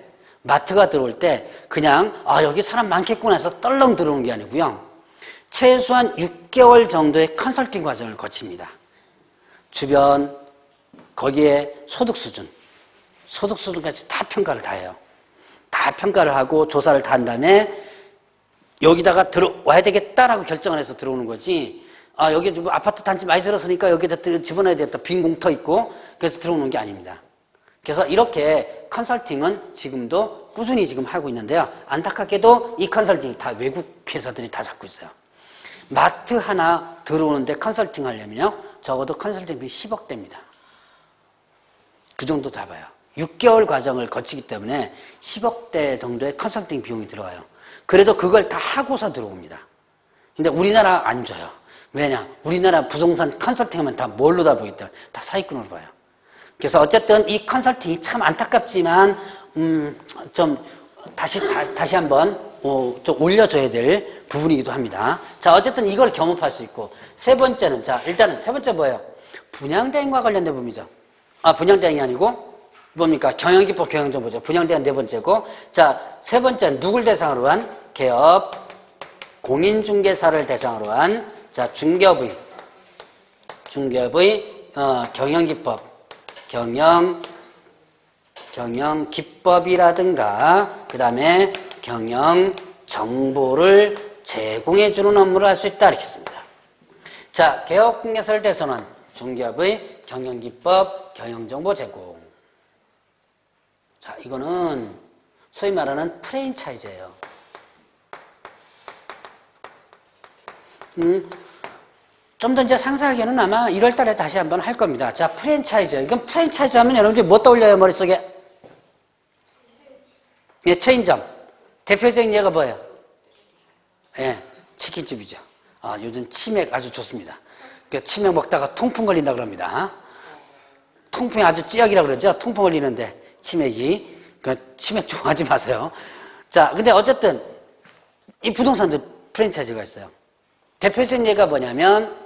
그냥 여기 사람 많겠구나 해서 떨렁 들어오는 게 아니고요. 최소한 6개월 정도의 컨설팅 과정을 거칩니다. 주변 거기에 소득 수준까지 다 평가를 다 해요. 다 평가를 하고 조사를 다 한 다음에 여기다가 들어와야 되겠다라고 결정을 해서 들어오는 거지. 여기 좀 아파트 단지 많이 들었으니까 여기다 집어넣어야 되겠다. 빈 공터 있고 그래서 들어오는 게 아닙니다. 그래서 이렇게 컨설팅은 지금도 꾸준히 지금 하고 있는데요. 안타깝게도 이 컨설팅이 다 외국 회사들이 다 잡고 있어요. 마트 하나 들어오는데 컨설팅 하려면요. 적어도 컨설팅비 10억대입니다. 그 정도 잡아요. 6개월 과정을 거치기 때문에 10억대 정도의 컨설팅 비용이 들어가요. 그래도 그걸 다 하고서 들어옵니다. 근데 우리나라 안 줘요. 왜냐? 우리나라 부동산 컨설팅하면 다 뭘로 다 보기 때문에 다 사기꾼으로 봐요. 그래서 어쨌든 이 컨설팅이 참 안타깝지만 좀 다시 한번 좀 올려줘야 될 부분이기도 합니다. 자, 어쨌든 이걸 겸업할 수 있고 세 번째는 일단은 세 번째 뭐예요? 분양대행과 관련된 부분이죠. 분양대행이 아니고 뭡니까? 경영기법 경영정보죠. 분양대행 네 번째고 자, 세 번째는 누굴 대상으로 한 개업 공인중개사를 대상으로 한 중개업의 경영기법 경영기법이라든가 그 다음에 경영정보를 제공해주는 업무를 할 수 있다 이렇게 씁니다. 자, 개업공개사를 대상으로 한 중개업의 경영기법 경영정보 제공. 자, 이거는 소위 말하는 프랜차이즈예요. 좀 더 이제 상세하게는 아마 1월 달에 다시 한번 할 겁니다. 자, 프랜차이즈. 이건 프랜차이즈 하면 여러분들이 뭐 떠올려요, 머릿속에? 예, 체인점. 대표적인 예가 뭐예요? 예, 치킨집이죠. 요즘 치맥 아주 좋습니다. 치맥 먹다가 통풍 걸린다 그럽니다. 통풍이 아주 찌약이라고 그러죠? 통풍 걸리는데, 치맥이. 치맥 좋아하지 마세요. 자, 근데 어쨌든, 이 부동산도 프랜차이즈가 있어요. 대표적인 예가 뭐냐면,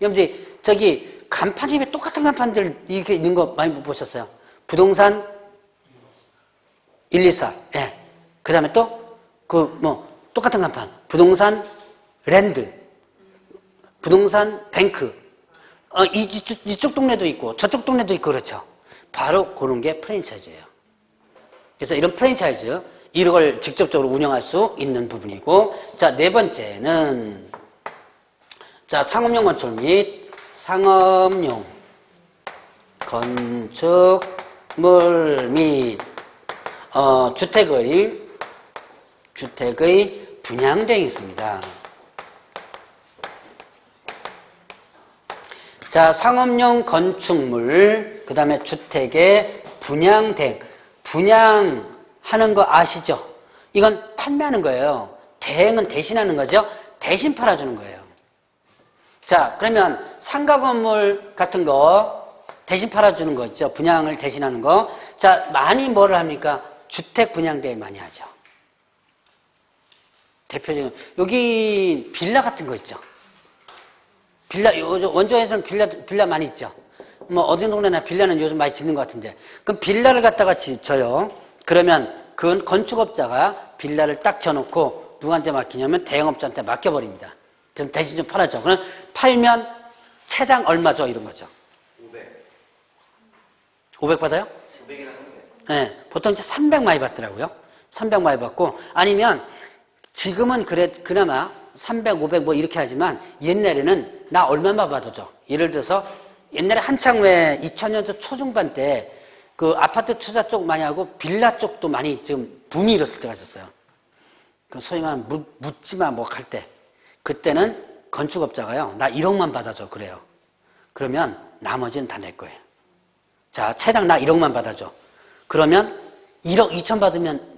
여러분들이 저기 간판이 왜 똑같은 간판들 이렇게 있는 거 많이 못 보셨어요? 부동산 124. 예. 그 다음에 또 똑같은 간판. 부동산 랜드. 부동산 뱅크. 이쪽 동네도 있고 저쪽 동네도 있고 그렇죠. 바로 그런 게 프랜차이즈예요. 그래서 이런 프랜차이즈 이걸 직접적으로 운영할 수 있는 부분이고 자, 네 번째는 상업용 건축 및 상업용 건축물 및 주택의 분양대행이 있습니다. 자, 상업용 건축물 그 다음에 주택의 분양대행. 분양하는 거 아시죠? 이건 판매하는 거예요. 대행은 대신하는 거죠. 대신 팔아주는 거예요. 자, 그러면 상가 건물 같은 거 대신 팔아주는 거 있죠. 분양을 대신하는 거. 자, 많이 뭐를 합니까? 주택 분양대행 많이 하죠. 대표적인 여기 빌라 같은 거 있죠. 빌라 원주에서는 빌라 많이 있죠. 뭐 어디 동네나 빌라는 요즘 많이 짓는 것 같은데 그럼 빌라를 갖다가 짓어요. 그러면 그 건축업자가 빌라를 딱 져놓고 누구한테 맡기냐면 대형업자한테 맡겨버립니다. 좀 대신 좀 팔아줘. 그럼 팔면 채당 얼마죠? 이런 거죠. 500 받아요? 500이라는 거 네, 보통 이제 300 많이 받더라고요. 300 많이 받고 아니면 지금은 그나마 300, 500 뭐 이렇게 하지만 옛날에는 나 얼마만 받아줘. 예를 들어서 옛날에 한창 왜 2000년대 초중반 때 그 아파트 투자 쪽 많이 하고 빌라 쪽도 많이 지금 붐이 일었을 때가 있었어요. 그 소위 말하는 묻지마 뭐 할 때. 그때는 건축업자가요. 나 1억만 받아줘. 그래요. 그러면 나머지는 다 내 거예요. 자, 채당 나 1억만 받아줘. 그러면 1억 2천 받으면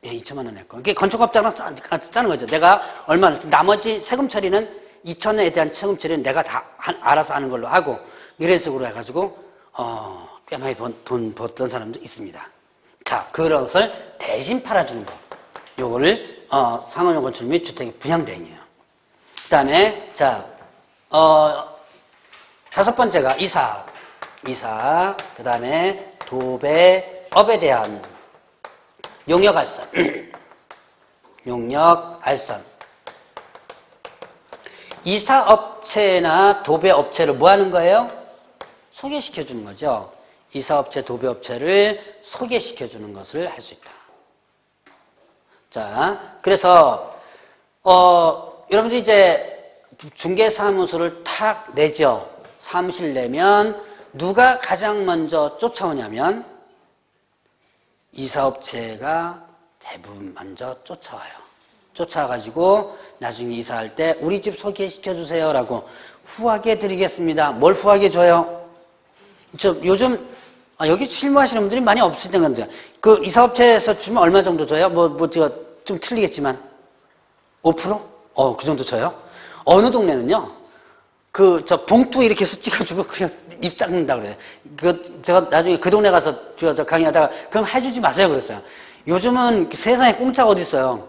2천만 원 냈고. 그게 건축업자랑 짜는 거죠. 내가 얼마나, 나머지 세금 처리는 2천에 대한 세금 처리는 내가 다 알아서 하는 걸로 하고, 이런 식으로 해가지고, 꽤 많이 돈 벌었던 사람도 있습니다. 자, 그것을 대신 팔아주는 거. 요거를, 상업용 건축 및 주택의 분양대행이에요. 그 다음에, 자, 다섯 번째가 이사, 그 다음에 도배업에 대한 용역알선. 용역알선. 이사업체나 도배업체를 뭐 하는 거예요? 소개시켜주는 거죠. 이사업체, 도배업체를 소개시켜주는 것을 할 수 있다. 자, 그래서, 여러분들이 이제 중개사무소를 탁 내죠. 사무실 내면 누가 가장 먼저 쫓아오냐면 이사업체가 대부분 먼저 쫓아와요. 쫓아와가지고 나중에 이사할 때 우리 집 소개시켜주세요 라고 후하게 드리겠습니다. 뭘 후하게 줘요? 요즘 여기 실무하시는 분들이 많이 없으시던 건데 그 이사업체에서 주면 얼마 정도 줘요? 제가 좀 틀리겠지만 5%? 그 정도 줘요? 어느 동네는요 봉투 이렇게 해서 찍어주고 그냥 입 닦는다 그래요. 제가 나중에 그 동네 가서 저 강의하다가 그럼 해주지 마세요 그랬어요. 요즘은 세상에 공짜가 어디 있어요.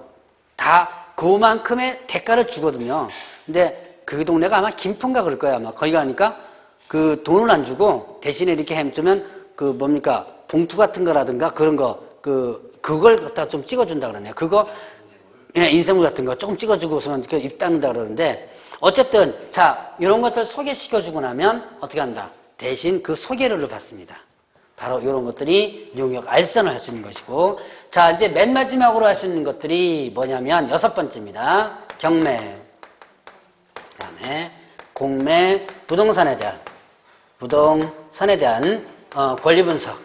다 그만큼의 대가를 주거든요. 근데 그 동네가 아마 김포인가 그럴 거예요. 아마 거기 가니까 그 돈을 안 주고 대신에 이렇게 해주면 봉투 같은 거라든가 그런 거 그걸 갖다 좀 찍어준다 그러네요. 그거 예, 인쇄물 같은 거 조금 찍어주고서는 입 닦는다 그러는데 어쨌든 자 이런 것들 소개시켜주고 나면 어떻게 한다? 대신 그 소개료를 받습니다. 바로 이런 것들이 용역 알선을 할 수 있는 것이고 자 이제 맨 마지막으로 할 수 있는 것들이 뭐냐면 6번째입니다. 경매 그 다음에 공매 부동산에 대한 권리 분석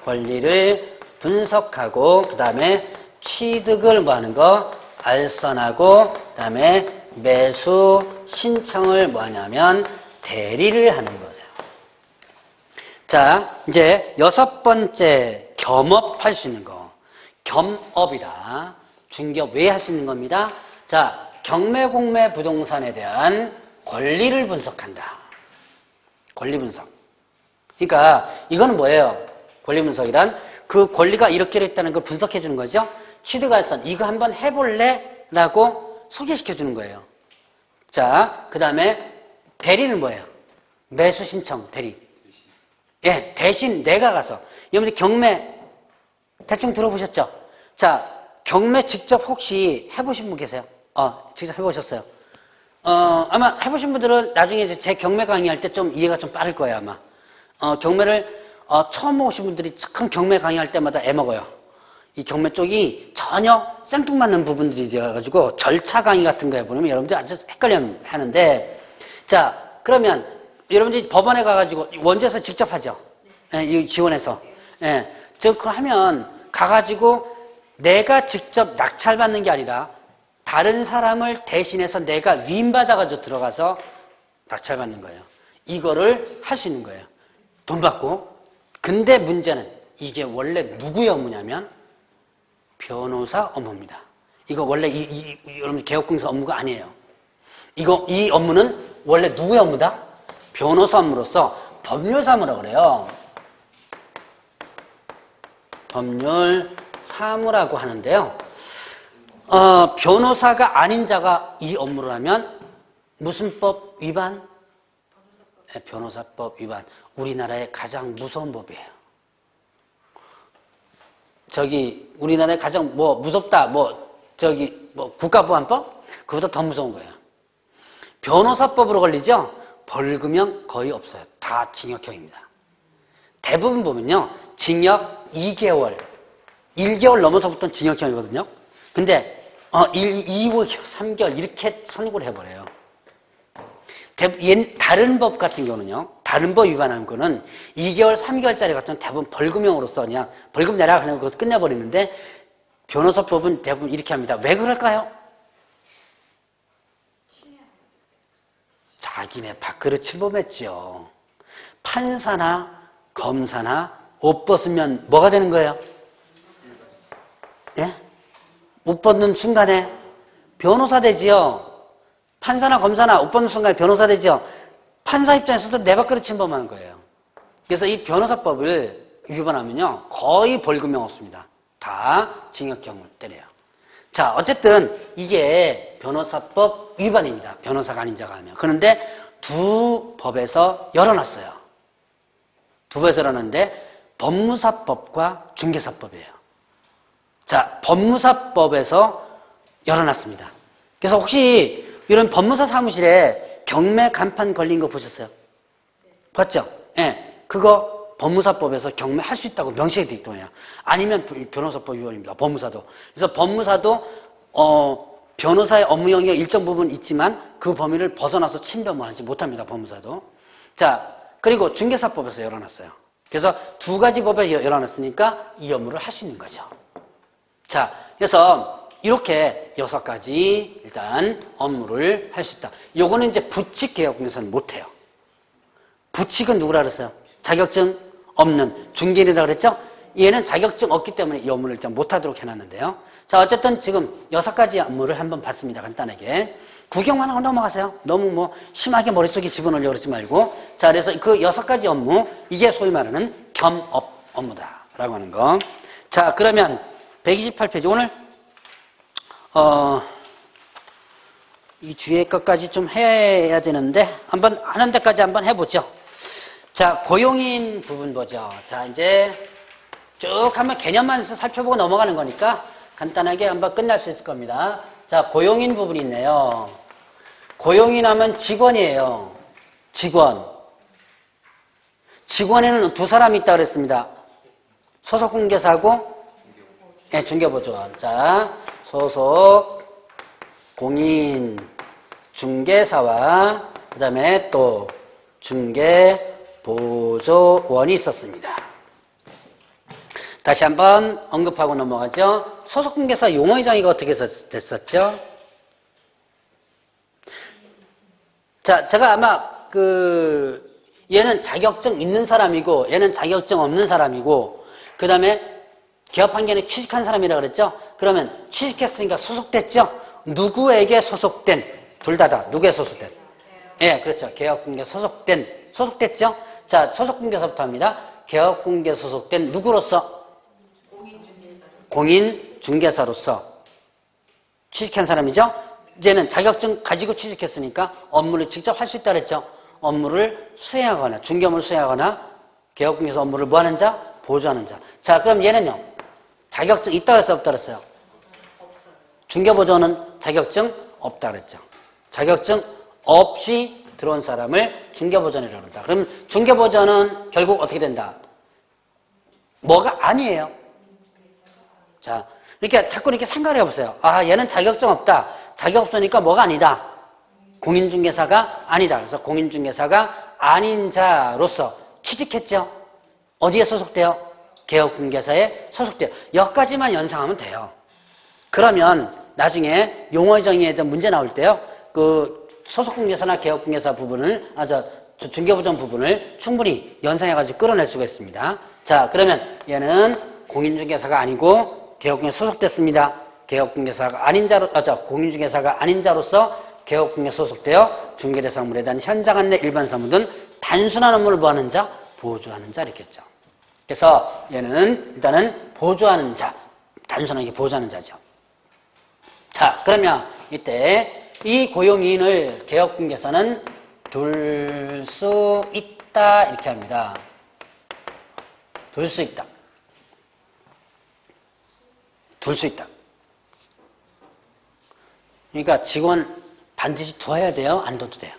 권리를 분석하고 그 다음에 취득을 뭐 하는 거 알선하고 그 다음에 매수 신청을 뭐 하냐면 대리를 하는 거죠. 자, 이제 6번째 겸업 할 수 있는 거. 겸업이다. 중개업 왜 할 수 있는 겁니다. 자, 경매, 공매, 부동산에 대한 권리를 분석한다. 권리 분석. 그러니까 이거는 뭐예요? 권리 분석이란 그 권리가 이렇게 있다는 걸 분석해 주는 거죠. 취득알선 이거 한번 해볼래? 라고 소개시켜 주는 거예요. 자, 그 다음에 대리는 뭐예요? 매수 신청 대리. 예, 대신 내가 가서 여러분들 경매 대충 들어보셨죠? 자, 경매 직접 혹시 해보신 분 계세요? 직접 해보셨어요? 아마 해보신 분들은 나중에 이제 제 경매 강의할 때 좀 이해가 좀 빠를 거예요, 아마. 경매를 처음 오신 분들이 참 경매 강의할 때마다 애먹어요. 이 경매 쪽이 전혀 생뚱맞는 부분들이 되어가지고 절차 강의 같은 거 해보면 여러분들이 아주 헷갈려 하는데 자, 그러면 여러분들이 법원에 가가지고 원조에서 직접 하죠. 예, 이 지원해서. 예, 그거 하면 가가지고 내가 직접 낙찰받는 게 아니라 다른 사람을 대신해서 내가 위임받아가지고 들어가서 낙찰받는 거예요. 이거를 할 수 있는 거예요. 돈 받고. 근데 문제는 이게 원래 누구의 업무냐면 변호사 업무입니다. 이거 원래 여러분 개업공사 업무가 아니에요. 이 업무는 원래 누구의 업무다? 변호사 업무로서 법률사무라고 그래요. 법률사무라고 하는데요. 변호사가 아닌 자가 이 업무를 하면 무슨 법 위반? 네, 변호사법 위반. 우리나라의 가장 무서운 법이에요. 우리나라의 가장 무섭다, 국가보안법? 그보다 더 무서운 거예요. 변호사법으로 걸리죠? 벌금형 거의 없어요. 다 징역형입니다. 대부분 보면요, 징역 2개월, 1개월 넘어서부터는 징역형이거든요. 근데, 2개월, 3개월, 이렇게 선고를 해버려요. 다른 법 같은 경우는요, 다른 법 위반하는 거는 2개월, 3개월짜리 같은 대부분 벌금형으로서 그냥 벌금 내라 하는 거 끝내버리는데 변호사법은 대부분 이렇게 합니다. 왜 그럴까요? 자기네 밥그릇 침범했죠. 판사나 검사나 옷 벗으면 뭐가 되는 거예요? 예? 옷 벗는 순간에 변호사 되지요. 판사나 검사나 옷 벗는 순간에 변호사 되지요. 판사 입장에서도 내 밥그릇 침범하는 거예요. 그래서 이 변호사법을 위반하면요 거의 벌금형 없습니다. 다 징역형을 때려요. 자, 어쨌든 이게 변호사법 위반입니다. 변호사가 아닌 자가 하면. 그런데 두 법에서 열어놨어요. 두 법에서 열어놨는데 법무사법과 중개사법이에요. 자, 법무사법에서 열어놨습니다. 그래서 혹시 이런 법무사 사무실에 경매 간판 걸린 거 보셨어요? 봤죠? 예. 그거 법무사법에서 경매할 수 있다고 명시해 되어 있더군요. 아니면 변호사법 위반입니다. 법무사도. 그래서 법무사도 변호사의 업무 영역 일정 부분 있지만 그 범위를 벗어나서 침범하지 못합니다. 법무사도. 자, 그리고 중개사법에서 열어놨어요. 그래서 두 가지 법에 열어놨으니까 이 업무를 할 수 있는 거죠. 자, 그래서 이렇게 6가지 일단 업무를 할 수 있다. 요거는 이제 부칙개혁에서는 못해요. 부칙은 누구라 그랬어요? 자격증 없는 중개인이라고 그랬죠? 얘는 자격증 없기 때문에 이 업무를 일단 못하도록 해놨는데요. 자, 어쨌든 지금 6가지 업무를 한번 봤습니다. 간단하게. 구경만 하고 넘어가세요. 너무 뭐 심하게 머릿속에 집어넣으려고 그러지 말고. 자, 그래서 그 6가지 업무, 이게 소위 말하는 겸업 업무다라고 하는 거. 자, 그러면 128페이지 오늘 이 뒤에 것까지 좀 해야 되는데 한번 하는 데까지 한번 해보죠. 자, 고용인 부분 보죠. 자, 이제 쭉 한번 개념만 살펴보고 넘어가는 거니까 간단하게 한번 끝날 수 있을 겁니다. 자, 고용인 부분이 있네요. 고용인 하면 직원이에요. 직원. 직원에는 두 사람이 있다고 그랬습니다. 소속공개사하고 네, 중개보조원. 자, 소속 공인 중개사와 그 다음에 또 중개보조원이 있었습니다. 다시 한번 언급하고 넘어가죠. 소속공개사 용어의 정의가 어떻게 됐었죠? 자, 제가 아마 얘는 자격증 있는 사람이고 얘는 자격증 없는 사람이고 그 다음에 개업한계는 취직한 사람이라고 그랬죠? 그러면 취직했으니까 소속됐죠? 누구에게 소속된? 둘 다다. 누구에 소속된? 예, 그렇죠. 개업공개 소속됐죠? 자, 소속공개서부터 합니다. 개업공개 소속된 누구로서? 공인중개사로서 취직한 사람이죠? 이제는 자격증 가지고 취직했으니까 업무를 직접 할 수 있다 그랬죠? 업무를 수행하거나 중개업무를 수행하거나 개업공개서 업무를 뭐 하는 자? 보조하는 자. 자, 그럼 얘는요. 자격증 있다 그랬어요? 없다 그랬어요? 중개보조는 자격증 없다 그랬죠. 자격증 없이 들어온 사람을 중개보조원이라고 한다. 그럼 중개보조원은 결국 어떻게 된다? 뭐가 아니에요. 자, 이렇게 자꾸 이렇게 생각을 해보세요. 아, 얘는 자격증 없다. 자격 없으니까 뭐가 아니다. 공인중개사가 아니다. 그래서 공인중개사가 아닌 자로서 취직했죠. 어디에 소속돼요? 개업공개사에 소속돼요. 여기까지만 연상하면 돼요. 그러면 나중에 용어의 정의에 대한 문제 나올 때요. 그 소속공개사나 개업공개사 부분을 중개보조원 부분을 충분히 연상해가지고 끌어낼 수가 있습니다. 자, 그러면 얘는 공인중개사가 아니고 개업공개사 소속됐습니다. 개업공개사가 아닌 자로, 공인중개사가 아닌 자로서 개업공개 소속되어 중개대상물에 대한 현장 안내 일반 사무 등 단순한 업무를 뭐하는 자? 보조하는 자 이렇게 했죠. 그래서 얘는 일단은 보조하는 자, 단순하게 보조하는 자죠. 자, 그러면 이때 이 고용인을 개업공개사는 둘 수 있다 이렇게 합니다. 둘 수 있다. 둘 수 있다. 그러니까 직원 반드시 둬야 돼요? 안 둬도 돼요?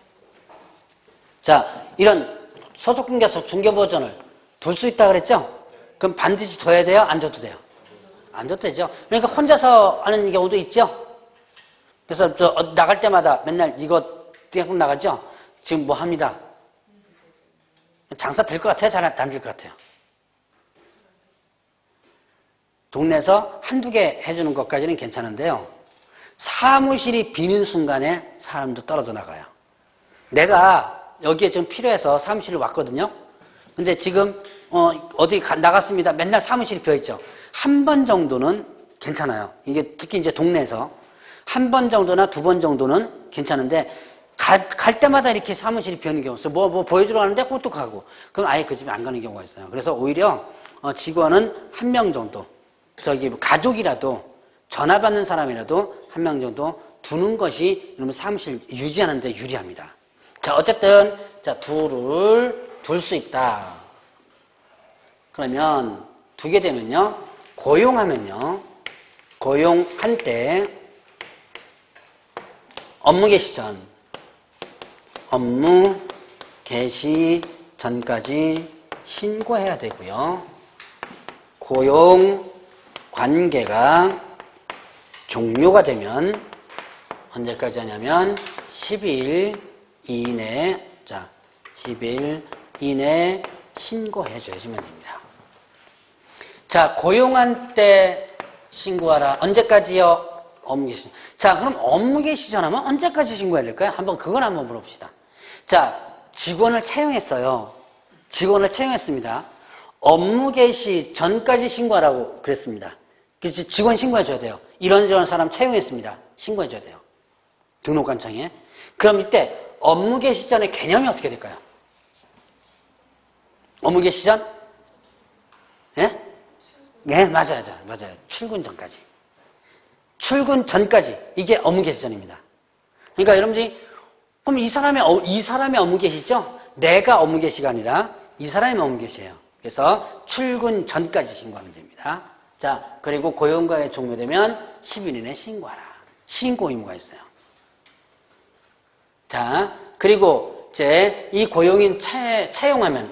자, 이런 소속공개사 중개보조원을 둘 수 있다 그랬죠? 그럼 반드시 둬야 돼요? 안 둬도 돼요? 안 둬도 되죠. 그러니까 혼자서 하는 경우도 있죠? 그래서 나갈 때마다 맨날 이거 떼고 나가죠? 지금 뭐 합니다? 장사 될 것 같아요? 잘 안 될 것 같아요? 동네에서 한두 개 해주는 것까지는 괜찮은데요. 사무실이 비는 순간에 사람도 떨어져 나가요. 내가 여기에 좀 필요해서 사무실을 왔거든요. 근데 지금 어디 나갔습니다. 맨날 사무실이 비어있죠. 한 번 정도는 괜찮아요. 이게 특히 이제 동네에서 한 번 정도나 두 번 정도는 괜찮은데 갈 때마다 이렇게 사무실이 비어있는 경우가 있어요. 뭐 보여주러 가는데 그것도 가고. 그럼 아예 그 집에 안 가는 경우가 있어요. 그래서 오히려 직원은 한 명 정도, 가족이라도 전화 받는 사람이라도 한 명 정도 두는 것이 이러면 사무실 유지하는 데 유리합니다. 자, 어쨌든 둘을 둘 수 있다. 그러면 두게 되면요. 고용하면요. 고용한 때 업무 개시 전, 업무 개시 전까지 신고해야 되고요. 고용 관계가 종료가 되면 언제까지 하냐면 10일 이내, 10일 이내 신고해 줘야지만 됩니다. 자, 고용한 때 신고하라. 언제까지요? 업무 개시. 자, 그럼 업무 개시 전하면 언제까지 신고해야 될까요? 그걸 한번 물어봅시다. 자, 직원을 채용했어요. 직원을 채용했습니다. 업무 개시 전까지 신고하라고 그랬습니다. 직원 신고해줘야 돼요. 이런 사람 채용했습니다. 신고해줘야 돼요. 등록관청에. 그럼 이때 업무 개시 전의 개념이 어떻게 될까요? 업무 개시 전? 예? 네, 맞아요. 출근 전까지. 출근 전까지. 이게 업무 개시 전입니다. 그러니까 여러분들이, 그럼 이 사람의 업무 개시죠? 내가 업무 개시가 아니라 이 사람의 업무 개시예요. 그래서 출근 전까지 신고하면 됩니다. 자, 그리고 고용관계 종료되면 10일 이내 신고하라. 신고 의무가 있어요. 자, 그리고 이제 이 고용인 채용하면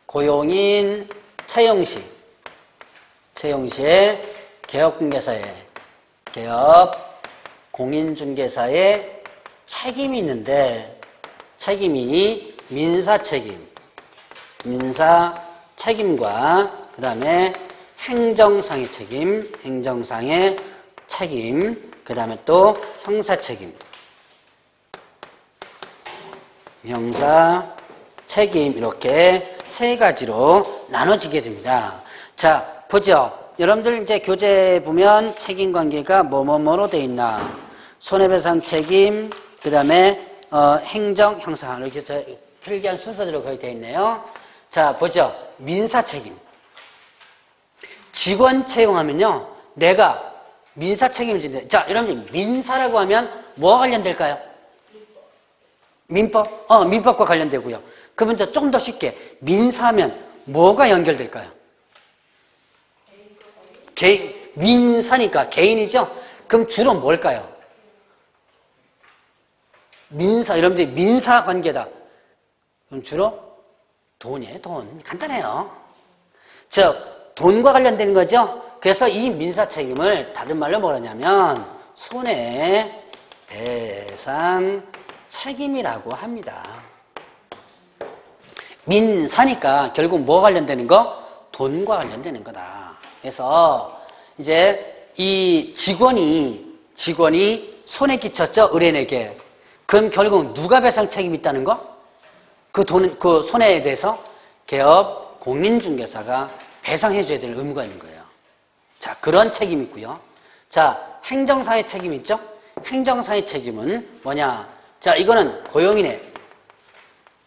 고용인 채용 시에 공인중개사의 책임이 있는데 책임이 민사 책임과 그 다음에 행정상의 책임, 그 다음에 또 형사 책임 이렇게 세 가지로 나눠지게 됩니다. 자, 보죠. 여러분들 이제 교재 보면 책임 관계가 뭐로 돼 있나? 손해배상 책임, 그 다음에 행정, 형사 이렇게 필기한 순서대로 거의 돼 있네요. 자, 보죠. 민사 책임. 직원 채용하면요, 내가 민사 책임을 진다. 자, 여러분 민사라고 하면 뭐와 관련될까요? 민법? 민법과 관련되고요. 그러면 조금 더 쉽게 민사하면 뭐가 연결될까요? 민사니까 개인이죠? 그럼 주로 뭘까요? 여러분들이 민사 관계다. 그럼 주로 돈이에요, 돈. 간단해요. 돈과 관련되는 거죠? 그래서 이 민사 책임을 다른 말로 뭐라냐면 손해배상 책임이라고 합니다. 민사니까 결국 뭐와 관련되는 거? 돈과 관련되는 거다. 그래서 이제 이 직원이 손해 끼쳤죠? 의뢰인에게. 그럼 결국 누가 배상 책임이 있다는 거? 그 손해에 대해서 개업 공인중개사가 배상해줘야 될 의무가 있는 거예요. 자, 그런 책임이 있고요. 자, 행정사의 책임이 있죠? 행정사의 책임은 뭐냐? 자, 이거는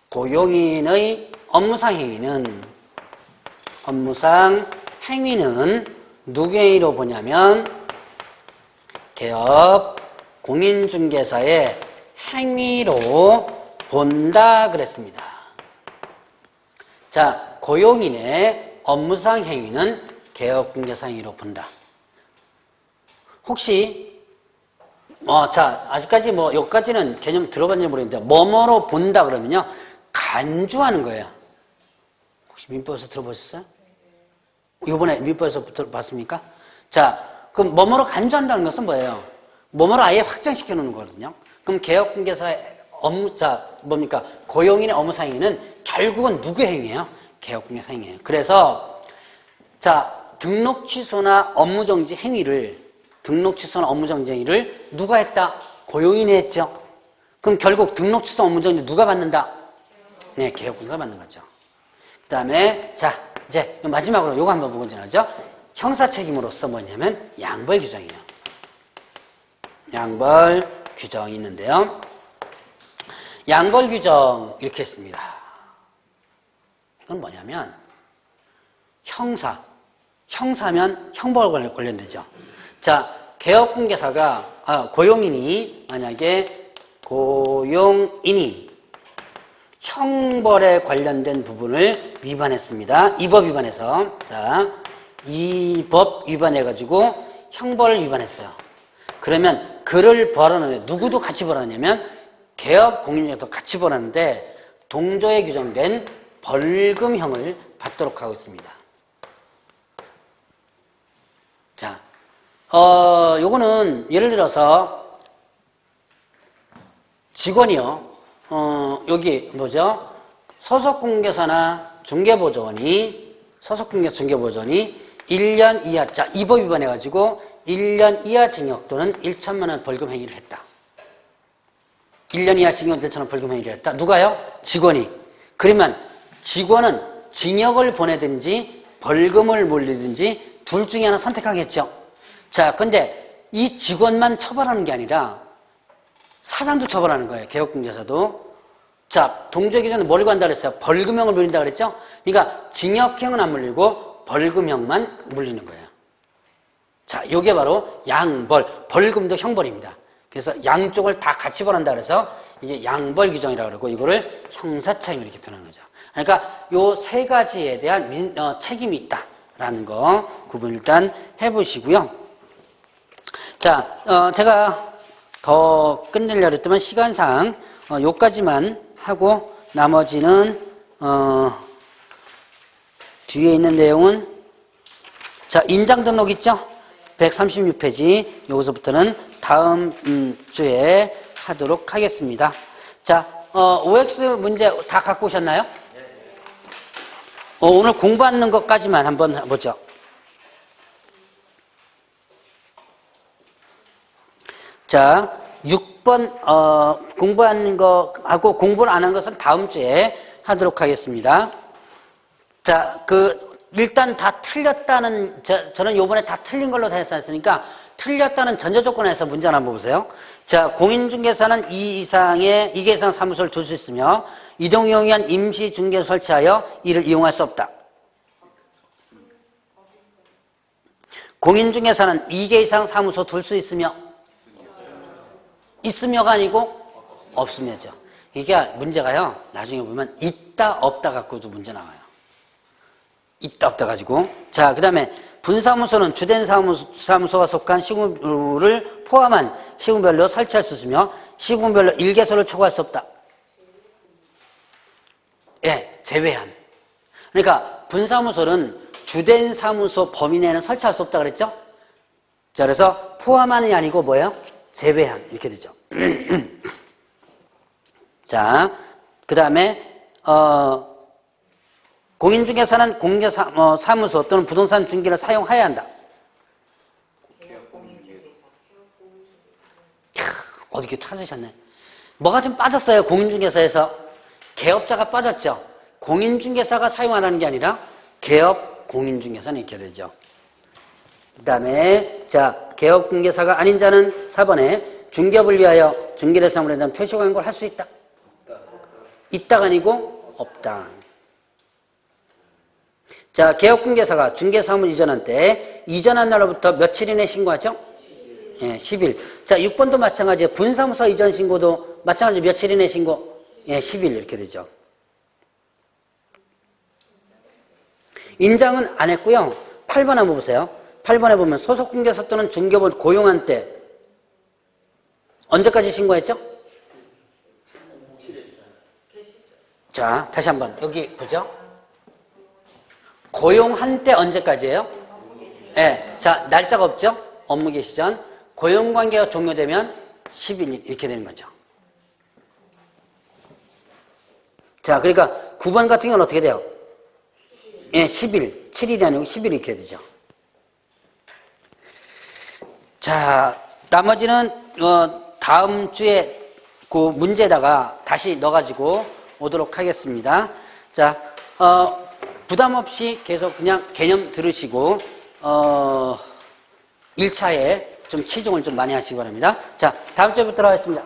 고용인의 업무상 행위는 누구의 행위로 보냐면 개업 공인중개사의 행위로 본다 그랬습니다. 자, 고용인의 업무상 행위는 개업공개사 행위로 본다. 혹시 아직까지 여기까지는 개념 들어봤는지 모르겠는데 뭐뭐로 본다 그러면요, 간주하는 거예요. 혹시 민법에서 들어보셨어요? 이번에 민법에서 봤습니까? 자, 그럼 뭐뭐로 간주한다는 것은 뭐예요? 뭐뭐로 아예 확정시켜 놓는 거거든요. 그럼 개업공개사의 뭡니까? 고용인의 업무상 행위는 결국은 누구의 행위예요? 개업공개사 행위예요. 그래서 등록 취소나 업무정지 행위를 누가 했다? 고용인이 했죠. 그럼 결국 등록 취소 업무정지 누가 받는다? 네, 개업공개사가 받는 거죠. 그다음에 자 이제 마지막으로 요거 한번 보고 지나죠. 형사 책임으로서 뭐냐면 양벌 규정이에요. 양벌 규정이 있는데요. 양벌 규정 이렇게 했습니다. 이건 뭐냐면 형사면 형벌 관련되죠. 자, 개업공개사가 고용인이 만약에 고용인이 형벌에 관련된 부분을 위반했습니다. 이 법 위반해서 자, 이 법 위반해가지고 형벌을 위반했어요. 그러면 그를 벌하는데 누구도 같이 벌하냐면 개업 공인중개사도 같이 벌하는데 동조에 규정된 벌금형을 받도록 하고 있습니다. 자, 요거는 예를 들어서 직원이요. 여기 뭐죠? 소속공개사나 중개보조원이 1년 이하, 자, 이 법 위반해가지고 1년 이하 징역 또는 1천만 원 벌금 행위를 했다. 1년 이하 징역 1천만 벌금 행위를 했다. 누가요? 직원이. 그러면 직원은 징역을 보내든지 벌금을 몰리든지 둘 중에 하나 선택하겠죠. 자, 근데 이 직원만 처벌하는 게 아니라 사장도 처벌하는 거예요. 개업공개사도. 자, 동조의 기준에 뭘 관다 그랬어요? 벌금형을 물린다 그랬죠? 그러니까 징역형은 안 물리고 벌금형만 물리는 거예요. 자, 요게 바로 양벌, 벌금도 형벌입니다. 그래서 양쪽을 다 같이 벌한다 그래서 이게 양벌 규정이라고 그러고 이거를 형사책임 이렇게 표현하는 거죠. 그러니까 요 세 가지에 대한 책임이 있다라는 거 구분 일단 해보시고요. 자, 제가 더 끝내려고 했더만 시간상 요까지만 하고 나머지는 뒤에 있는 내용은 자, 인장 등록 있죠? 136페이지 여기서부터는 다음 주에 하도록 하겠습니다. 자, OX 문제 다 갖고 오셨나요? 오늘 공부하는 것까지만 한번 보죠. 자, 6번 공부하는 거하고 공부를 안 한 것은 다음 주에 하도록 하겠습니다. 자, 일단 다 틀렸다는, 저는 요번에 다 틀린 걸로 다 했으니까 틀렸다는 전제조건에서 문제 하나 보세요. 자, 공인중개사는 2개 이상 사무소를 둘 수 있으며 이동용을 위한 임시중개소 설치하여 이를 이용할 수 없다. 공인중개사는 2개 이상 사무소 둘 수 있으며가 아니고 없으며죠. 이게 문제가요. 나중에 보면 있다 없다 갖고도 문제 나와요. 있다 없다 가지고. 자, 그 다음에 분사무소는 주된 사무소가 속한 시군을 포함한 시군별로 설치할 수 있으며 시군별로 1개소를 초과할 수 없다. 예, 제외한. 그러니까 분사무소는 주된 사무소 범위 내에는 설치할 수 없다 그랬죠? 자, 그래서 포함한이 아니고 뭐예요? 제외한. 이렇게 되죠. 자, 그 다음에 공인중개사는 공개사무소 또는 부동산 중개를 사용하여야 한다. 어떻게 찾으셨네. 뭐가 좀 빠졌어요. 공인중개사에서. 개업자가 빠졌죠. 공인중개사가 사용하라는 게 아니라 개업 공인중개사는 이렇게 되죠. 그 다음에 자, 개업공개사가 아닌 자는 4번에 중개업을 위하여 중개대상으로 대한 표시 광고를 할 수 있다. 있다가 아니고 없다. 자, 개업공개사가 중개사무를 이전한 때 이전한 날로부터 며칠 이내에 신고하죠? 예, 10일. 자, 6번도 마찬가지예요. 분사무소 이전 신고도 마찬가지로 며칠 이내에 신고? 예, 10일 이렇게 되죠. 인장은 안 했고요. 8번 한번 보세요. 8번에 보면 소속공개사 또는 중개업을 고용한 때 언제까지 신고했죠? 자, 다시 한번 여기 보죠. 고용한 때 언제까지예요? 네, 자, 날짜가 없죠? 업무 개시 전. 고용관계가 종료되면 10일 이렇게 되는 거죠. 자, 그러니까 9번 같은 경우는 어떻게 돼요? 예, 10일. 7일이 아니고 10일 이렇게 되죠. 자, 나머지는 다음 주에 그 문제에다가 다시 넣어가지고 오도록 하겠습니다. 자, 부담 없이 계속 그냥 개념 들으시고 1차에 좀 치중을 좀 많이 하시기 바랍니다. 자, 다음 주에 뵙도록 하겠습니다.